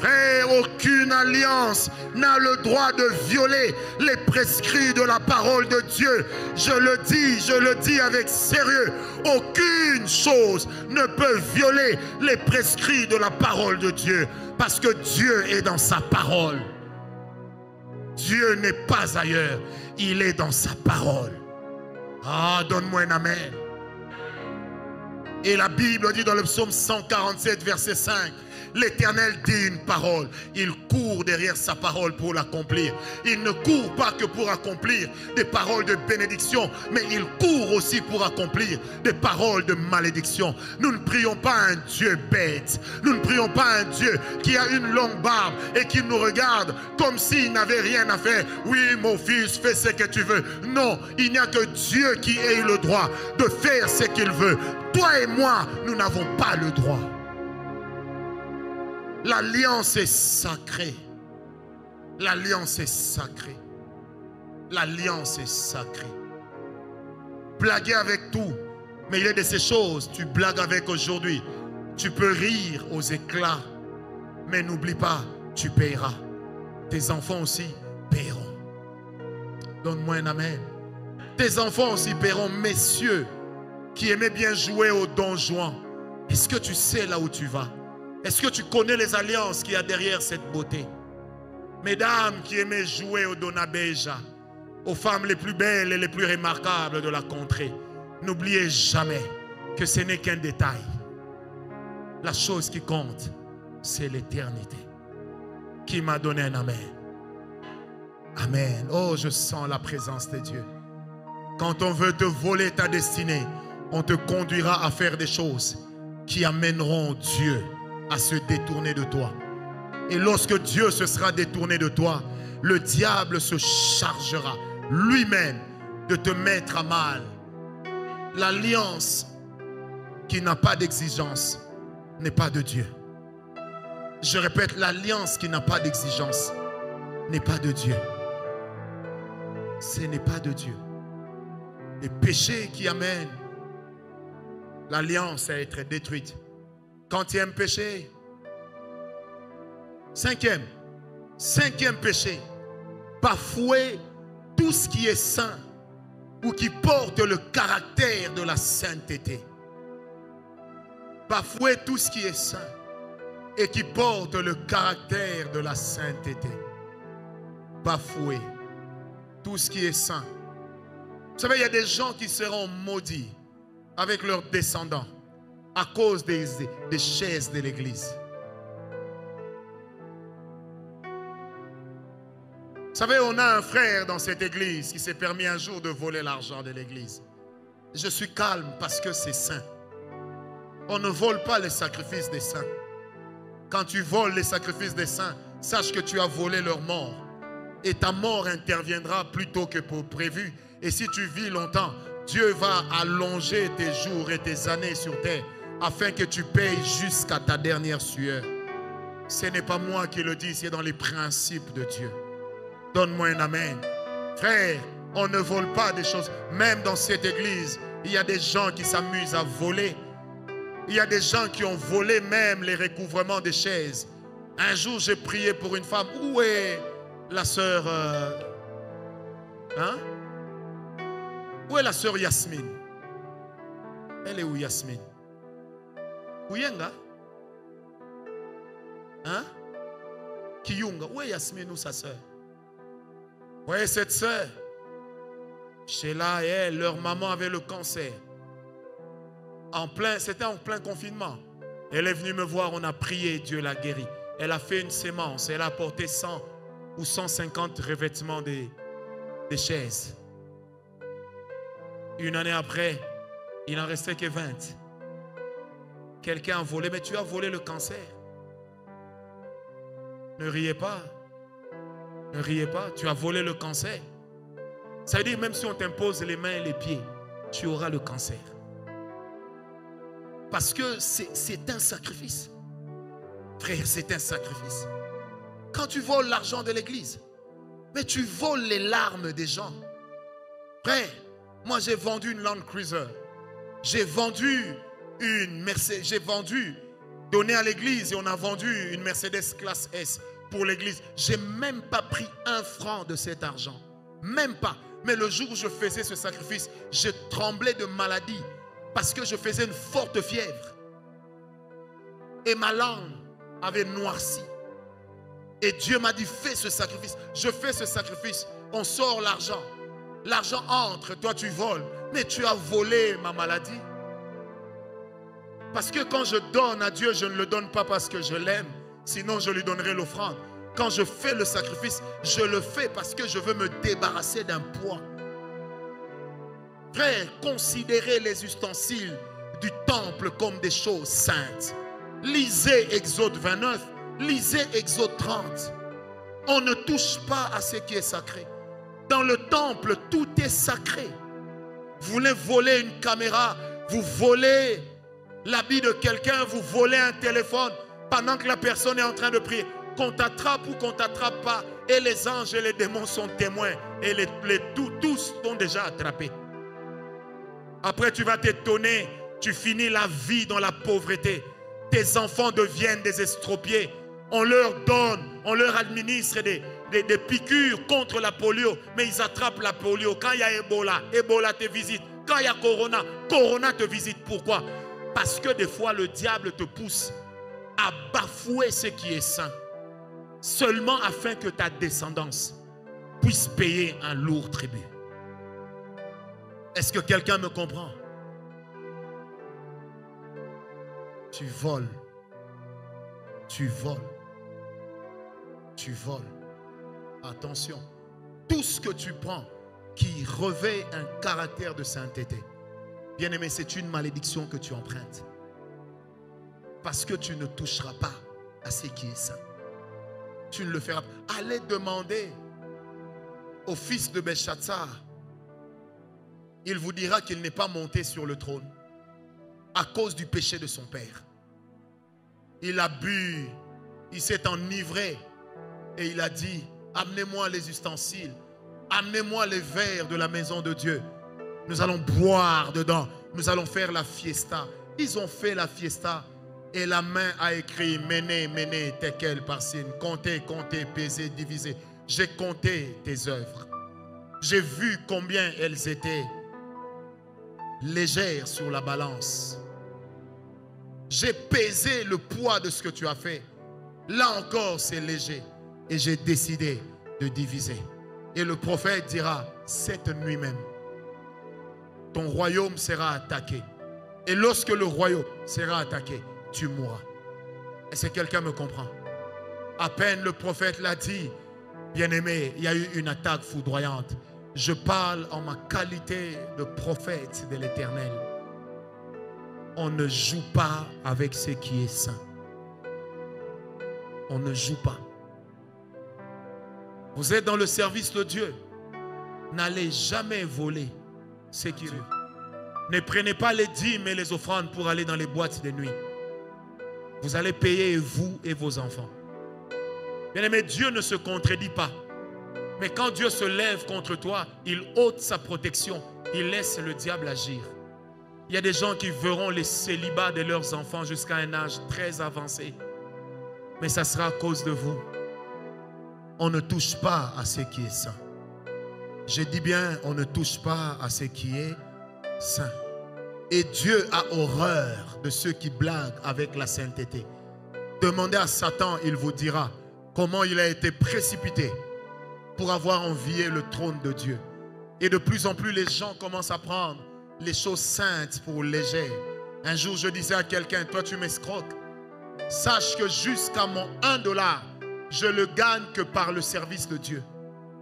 S1: Frère, aucune alliance n'a le droit de violer les prescrits de la parole de Dieu. Je le dis avec sérieux. Aucune chose ne peut violer les prescrits de la parole de Dieu. Parce que Dieu est dans sa parole. Dieu n'est pas ailleurs. Il est dans sa parole. Ah, donne-moi un amen. Et la Bible dit dans le psaume 147, verset 5, l'Éternel dit une parole, il court derrière sa parole pour l'accomplir. Il ne court pas que pour accomplir des paroles de bénédiction, mais il court aussi pour accomplir des paroles de malédiction. Nous ne prions pas un Dieu bête. Nous ne prions pas un Dieu qui a une longue barbe et qui nous regarde comme s'il n'avait rien à faire. Oui, mon fils, fais ce que tu veux. Non, il n'y a que Dieu qui ait le droit de faire ce qu'il veut. Toi et moi, nous n'avons pas le droit. L'alliance est sacrée. L'alliance est sacrée. L'alliance est sacrée. Blaguer avec tout. Mais il y a de ces choses, tu blagues avec aujourd'hui. Tu peux rire aux éclats. Mais n'oublie pas, tu paieras. Tes enfants aussi paieront. Donne-moi un amen. Tes enfants aussi paieront. Messieurs qui aimaient bien jouer au Don Juan, est-ce que tu sais là où tu vas? Est-ce que tu connais les alliances qu'il y a derrière cette beauté? Mesdames qui aimaient jouer au Donabeja, aux femmes les plus belles et les plus remarquables de la contrée, n'oubliez jamais que ce n'est qu'un détail. La chose qui compte, c'est l'éternité. Qui m'a donné un amen? Amen. Oh, je sens la présence de Dieu. Quand on veut te voler ta destinée, on te conduira à faire des choses qui amèneront Dieu à se détourner de toi. Et lorsque Dieu se sera détourné de toi, le diable se chargera lui-même de te mettre à mal. L'alliance qui n'a pas d'exigence n'est pas de Dieu. Je répète, l'alliance qui n'a pas d'exigence n'est pas de Dieu. Ce n'est pas de Dieu. Les péchés qui amènent l'alliance à être détruite. Quantième péché? Cinquième péché. Bafouer tout ce qui est saint ou qui porte le caractère de la sainteté. Bafouer tout ce qui est saint et qui porte le caractère de la sainteté. Bafouer tout ce qui est saint. Vous savez, il y a des gens qui seront maudits avec leurs descendants à cause des chaises de l'église. Vous savez, on a un frère dans cette église qui s'est permis un jour de voler l'argent de l'église. Je suis calme parce que c'est saint. On ne vole pas les sacrifices des saints. Quand tu voles les sacrifices des saints, sache que tu as volé leur mort. Et ta mort interviendra plus tôt que pour prévu. Et si tu vis longtemps, Dieu va allonger tes jours et tes années sur terre afin que tu payes jusqu'à ta dernière sueur. Ce n'est pas moi qui le dis, c'est dans les principes de Dieu. Donne-moi un amen. Frère, on ne vole pas des choses. Même dans cette église, il y a des gens qui s'amusent à voler. Il y a des gens qui ont volé même les recouvrements des chaises. Un jour, j'ai prié pour une femme. Où est la sœur Où est la sœur Yasmine? Elle est où, Yasmine? Ouyenga? Hein? Kiyunga. Où est Yasmine ou sa sœur? Vous voyez cette sœur? Sheila et elle, leur maman avait le cancer. C'était en plein confinement. Elle est venue me voir, on a prié, Dieu l'a guérie. Elle a fait une sémence, elle a apporté 100 ou 150 revêtements des chaises. Une année après, il n'en restait que 20. Quelqu'un a volé, mais tu as volé le cancer. Ne riez pas. Ne riez pas, tu as volé le cancer. Ça veut dire même si on t'impose les mains et les pieds, tu auras le cancer. Parce que c'est un sacrifice. Frère, c'est un sacrifice. Quand tu voles l'argent de l'église, mais tu voles les larmes des gens. Frère, moi j'ai vendu une Land Cruiser. J'ai vendu une Mercedes. J'ai vendu, donné à l'église et on a vendu une Mercedes classe S pour l'église. J'ai même pas pris 1 franc de cet argent. Même pas. Mais le jour où je faisais ce sacrifice, je tremblais de maladie parce que je faisais une forte fièvre. Et ma langue avait noirci. Et Dieu m'a dit, fais ce sacrifice. Je fais ce sacrifice. On sort l'argent. L'argent entre, toi tu voles. Mais tu as volé ma maladie. Parce que quand je donne à Dieu, je ne le donne pas parce que je l'aime. Sinon je lui donnerai l'offrande. Quand je fais le sacrifice, je le fais parce que je veux me débarrasser d'un poids. Frère, considérez les ustensiles du temple comme des choses saintes. Lisez Exode 29, lisez Exode 30. On ne touche pas à ce qui est sacré. Dans le temple, tout est sacré. Vous voulez voler une caméra, vous volez l'habit de quelqu'un, vous volez un téléphone pendant que la personne est en train de prier. Qu'on t'attrape ou qu'on ne t'attrape pas, et les anges et les démons sont témoins, et tous t'ont déjà attrapé. Après tu vas t'étonner, tu finis la vie dans la pauvreté. Tes enfants deviennent des estropiés. On leur donne, on leur administre des piqûres contre la polio, mais ils attrapent la polio. Quand il y a Ebola, Ebola te visite. Quand il y a Corona, Corona te visite. Pourquoi? Parce que des fois le diable te pousse à bafouer ce qui est saint, seulement afin que ta descendance puisse payer un lourd tribut. Est-ce que quelqu'un me comprend? Tu voles. Tu voles. Tu voles. Attention. Tout ce que tu prends qui revêt un caractère de sainteté, bien-aimé, c'est une malédiction que tu empruntes. Parce que tu ne toucheras pas à ce qui est saint. Tu ne le feras pas. Allez demander au fils de Belshazzar. Il vous dira qu'il n'est pas monté sur le trône à cause du péché de son père. Il a bu, il s'est enivré et il a dit, amenez-moi les ustensiles, amenez-moi les verres de la maison de Dieu. Nous allons boire dedans, nous allons faire la fiesta. Ils ont fait la fiesta et la main a écrit, menez, menez, tekel, parsin, comptez, comptez, pesez, divisez. J'ai compté tes œuvres. J'ai vu combien elles étaient légères sur la balance. J'ai pesé le poids de ce que tu as fait. Là encore, c'est léger. Et j'ai décidé de diviser. Et le prophète dira, cette nuit même, ton royaume sera attaqué. Et lorsque le royaume sera attaqué, tu mourras. Est-ce que quelqu'un me comprend? À peine le prophète l'a dit, bien-aimé, il y a eu une attaque foudroyante. Je parle en ma qualité de prophète de l'Éternel. On ne joue pas avec ce qui est saint. On ne joue pas. Vous êtes dans le service de Dieu. N'allez jamais voler ce qui est. Ne prenez pas les dîmes et les offrandes pour aller dans les boîtes de nuit. Vous allez payer vous et vos enfants. Bien-aimé, Dieu ne se contredit pas. Mais quand Dieu se lève contre toi, il ôte sa protection. Il laisse le diable agir. Il y a des gens qui verront les célibats de leurs enfants jusqu'à un âge très avancé. Mais ça sera à cause de vous. On ne touche pas à ce qui est saint. Je dis bien, on ne touche pas à ce qui est saint. Et Dieu a horreur de ceux qui blaguent avec la sainteté. Demandez à Satan, il vous dira comment il a été précipité pour avoir envié le trône de Dieu. Et de plus en plus, les gens commencent à prendre les choses saintes pour légères. Un jour, je disais à quelqu'un, toi tu m'escroques. Sache que jusqu'à mon $1, je le gagne que par le service de Dieu.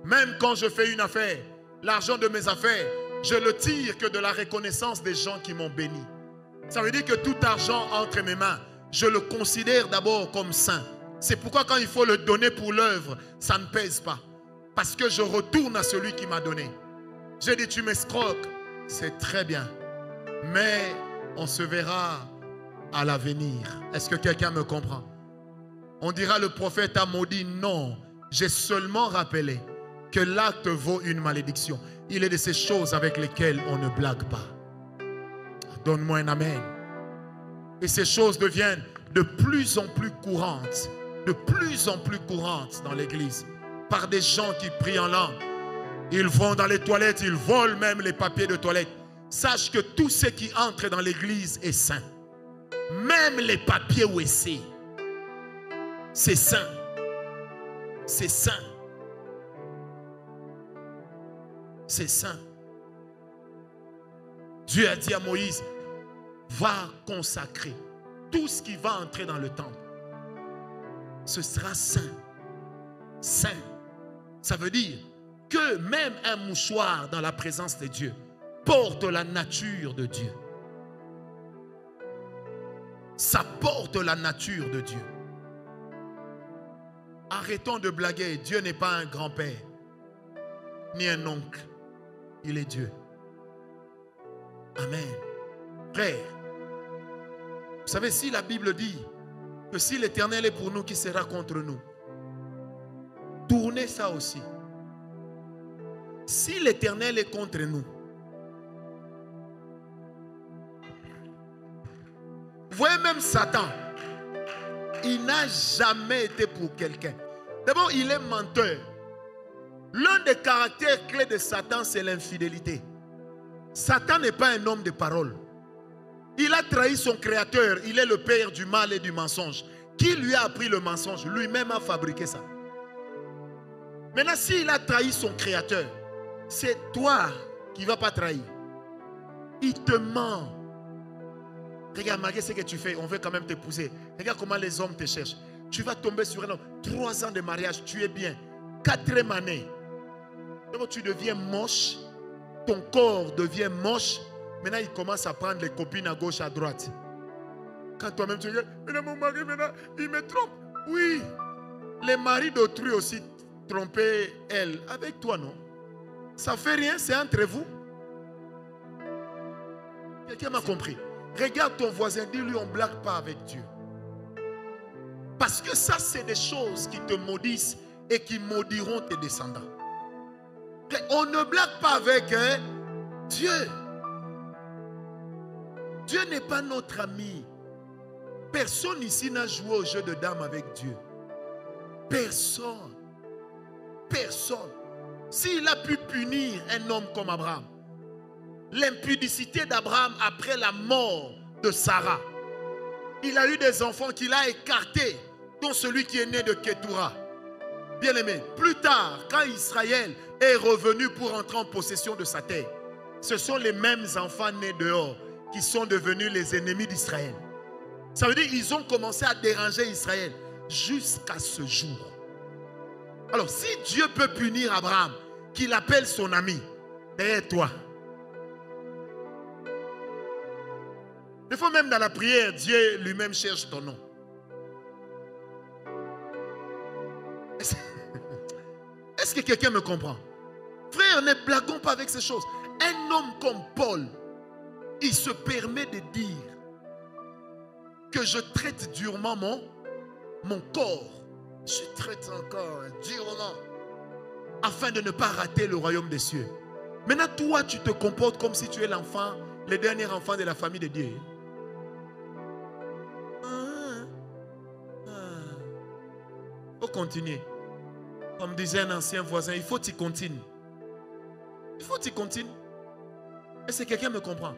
S1: Même quand je fais une affaire, l'argent de mes affaires, je le tire que de la reconnaissance des gens qui m'ont béni. Ça veut dire que tout argent entre mes mains, je le considère d'abord comme saint. C'est pourquoi quand il faut le donner pour l'œuvre, ça ne pèse pas. Parce que je retourne à celui qui m'a donné. J'ai dit, tu m'escroques, c'est très bien. Mais on se verra à l'avenir. Est-ce que quelqu'un me comprend? On dira, le prophète a maudit. Non, j'ai seulement rappelé que l'acte vaut une malédiction. Il est de ces choses avec lesquelles on ne blague pas. Donne-moi un amen. Et ces choses deviennent de plus en plus courantes, dans l'église, par des gens qui prient en langue. Ils vont dans les toilettes, ils volent même les papiers de toilette. Sache que tout ce qui entre dans l'église est saint. Même les papiers WC, c'est saint. C'est saint. C'est saint. Dieu a dit à Moïse, va consacrer tout ce qui va entrer dans le temple. Ce sera saint. Saint. Ça veut dire que même un mouchoir dans la présence de Dieu porte la nature de Dieu. Ça porte la nature de Dieu. Arrêtons de blaguer. Dieu n'est pas un grand-père, ni un oncle. Il est Dieu. Amen. Frère, vous savez, si la Bible dit que si l'Éternel est pour nous, qui sera contre nous? Tournez ça aussi. Si l'Éternel est contre nous, vous voyez même Satan, il n'a jamais été pour quelqu'un. D'abord, il est menteur. L'un des caractères clés de Satan, c'est l'infidélité. Satan n'est pas un homme de parole. Il a trahi son créateur. Il est le père du mal et du mensonge. Qui lui a appris le mensonge? Lui-même a fabriqué ça. Maintenant, s'il a trahi son créateur, c'est toi qui ne vas pas trahir. Il te ment. Regarde, malgré ce que tu fais, on veut quand même t'épouser. Regarde comment les hommes te cherchent. Tu vas tomber sur un homme. 3 ans de mariage, tu es bien. 4e année. Donc tu deviens moche. Ton corps devient moche. Maintenant, il commence à prendre les copines à gauche, à droite. Quand toi-même tu dis, mais mon mari, maintenant, il me trompe. Oui. Les maris d'autrui aussi trompaient elle. Avec toi, non? Ça fait rien, c'est entre vous. Quelqu'un m'a compris. Regarde ton voisin, dis-lui, on ne blague pas avec Dieu. Parce que ça, c'est des choses qui te maudissent et qui maudiront tes descendants. On ne blague pas avec Dieu. Dieu n'est pas notre ami. Personne ici n'a joué au jeu de dames avec Dieu. Personne. Personne. S'il a pu punir un homme comme Abraham, l'impudicité d'Abraham après la mort de Sarah, il a eu des enfants qu'il a écartés, dont celui qui est né de Ketura. Bien aimé, plus tard, quand Israël est revenu pour entrer en possession de sa terre, ce sont les mêmes enfants nés dehors qui sont devenus les ennemis d'Israël. Ça veut dire qu'ils ont commencé à déranger Israël jusqu'à ce jour. Alors, si Dieu peut punir Abraham, qu'il appelle son ami, derrière toi. Des fois même dans la prière, Dieu lui-même cherche ton nom. Est-ce que quelqu'un me comprend? Frère, ne blaguons pas avec ces choses. Un homme comme Paul, il se permet de dire que je traite durement mon corps. Je traite encore durement afin de ne pas rater le royaume des cieux. Maintenant, toi, tu te comportes comme si tu es l'enfant, le dernier enfant de la famille de Dieu. Il faut continuer. Comme disait un ancien voisin, il faut que tu continues. Il faut que tu continues. Est-ce que quelqu'un me comprend?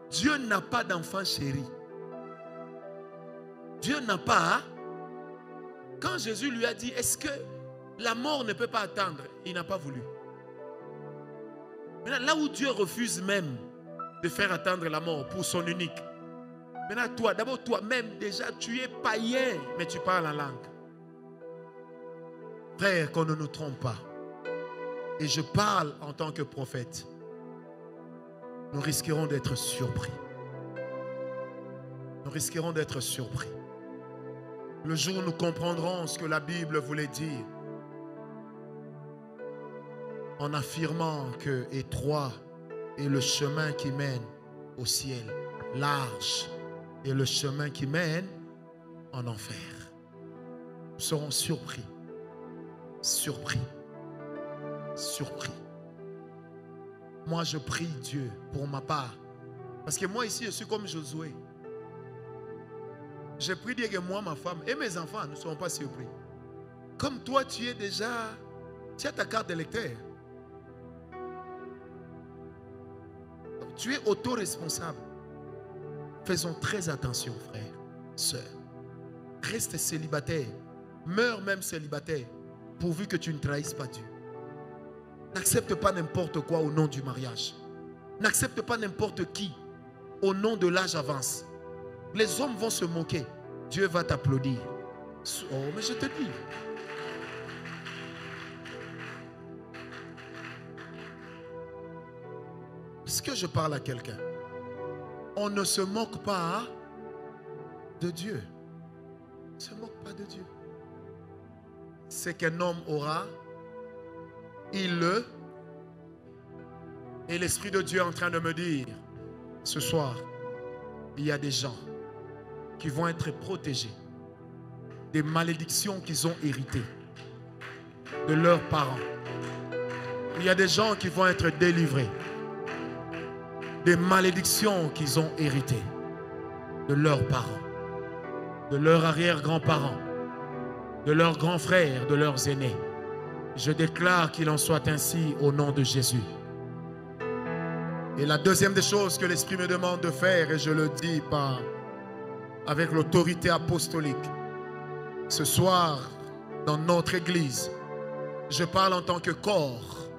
S1: Dieu n'a pas d'enfant chéri. Dieu n'a pas. Quand Jésus lui a dit, est-ce que la mort ne peut pas attendre? Il n'a pas voulu. Maintenant, là où Dieu refuse même de faire attendre la mort pour son unique. Maintenant, toi, d'abord toi-même, déjà, tu es païen, mais tu parles en langue. Frère, qu'on ne nous trompe pas. Et je parle en tant que prophète. Nous risquerons d'être surpris. Nous risquerons d'être surpris. Le jour où nous comprendrons ce que la Bible voulait dire, en affirmant que étroit est le chemin qui mène au ciel, large est le chemin qui mène en enfer. Nous serons surpris, surpris, surpris. Moi, je prie Dieu pour ma part. Parce que moi ici, je suis comme Josué. J'ai prié Dieu que moi, ma femme et mes enfants ne seront pas surpris. Comme toi, tu es déjà, tu as ta carte d'électeur. Tu es auto-responsable. Faisons très attention, frères, sœurs. Reste célibataire. Meurs même célibataire, pourvu que tu ne trahisses pas Dieu. N'accepte pas n'importe quoi au nom du mariage. N'accepte pas n'importe qui au nom de l'âge avance. Les hommes vont se moquer. Dieu va t'applaudir. Oh, mais je te dis. Est-ce que je parle à quelqu'un? On ne se moque pas de Dieu. On ne se moque pas de Dieu. C'est qu'un homme aura, il le. Et l'Esprit de Dieu est en train de me dire, ce soir, il y a des gens qui vont être protégés des malédictions qu'ils ont héritées de leurs parents. Il y a des gens qui vont être délivrés des malédictions qu'ils ont héritées de leurs parents, de leurs arrière-grands-parents, de leurs grands frères, de leurs aînés. Je déclare qu'il en soit ainsi au nom de Jésus. Et la deuxième des choses que l'Esprit me demande de faire, et je le dis avec l'autorité apostolique, ce soir, dans notre église, je parle en tant que corps,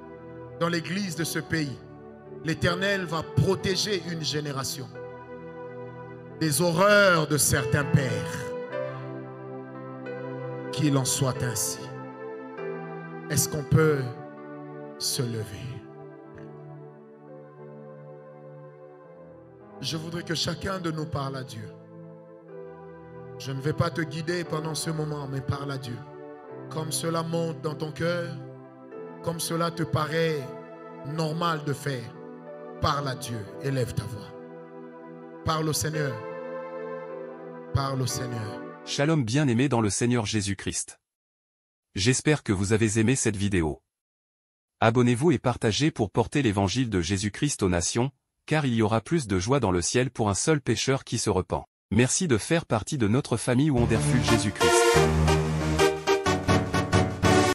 S1: dans l'église de ce pays. L'Éternel va protéger une génération des horreurs de certains pères. Qu'il en soit ainsi. Est-ce qu'on peut se lever? Je voudrais que chacun de nous parle à Dieu. Je ne vais pas te guider pendant ce moment, mais parle à Dieu. Comme cela monte dans ton cœur, comme cela te paraît normal de faire, parle à Dieu. Élève ta voix. Parle au Seigneur. Parle au Seigneur.
S3: Shalom bien-aimés dans le Seigneur Jésus-Christ. J'espère que vous avez aimé cette vidéo. Abonnez-vous et partagez pour porter l'évangile de Jésus-Christ aux nations, car il y aura plus de joie dans le ciel pour un seul pécheur qui se repent. Merci de faire partie de notre famille Wonderful Jésus-Christ.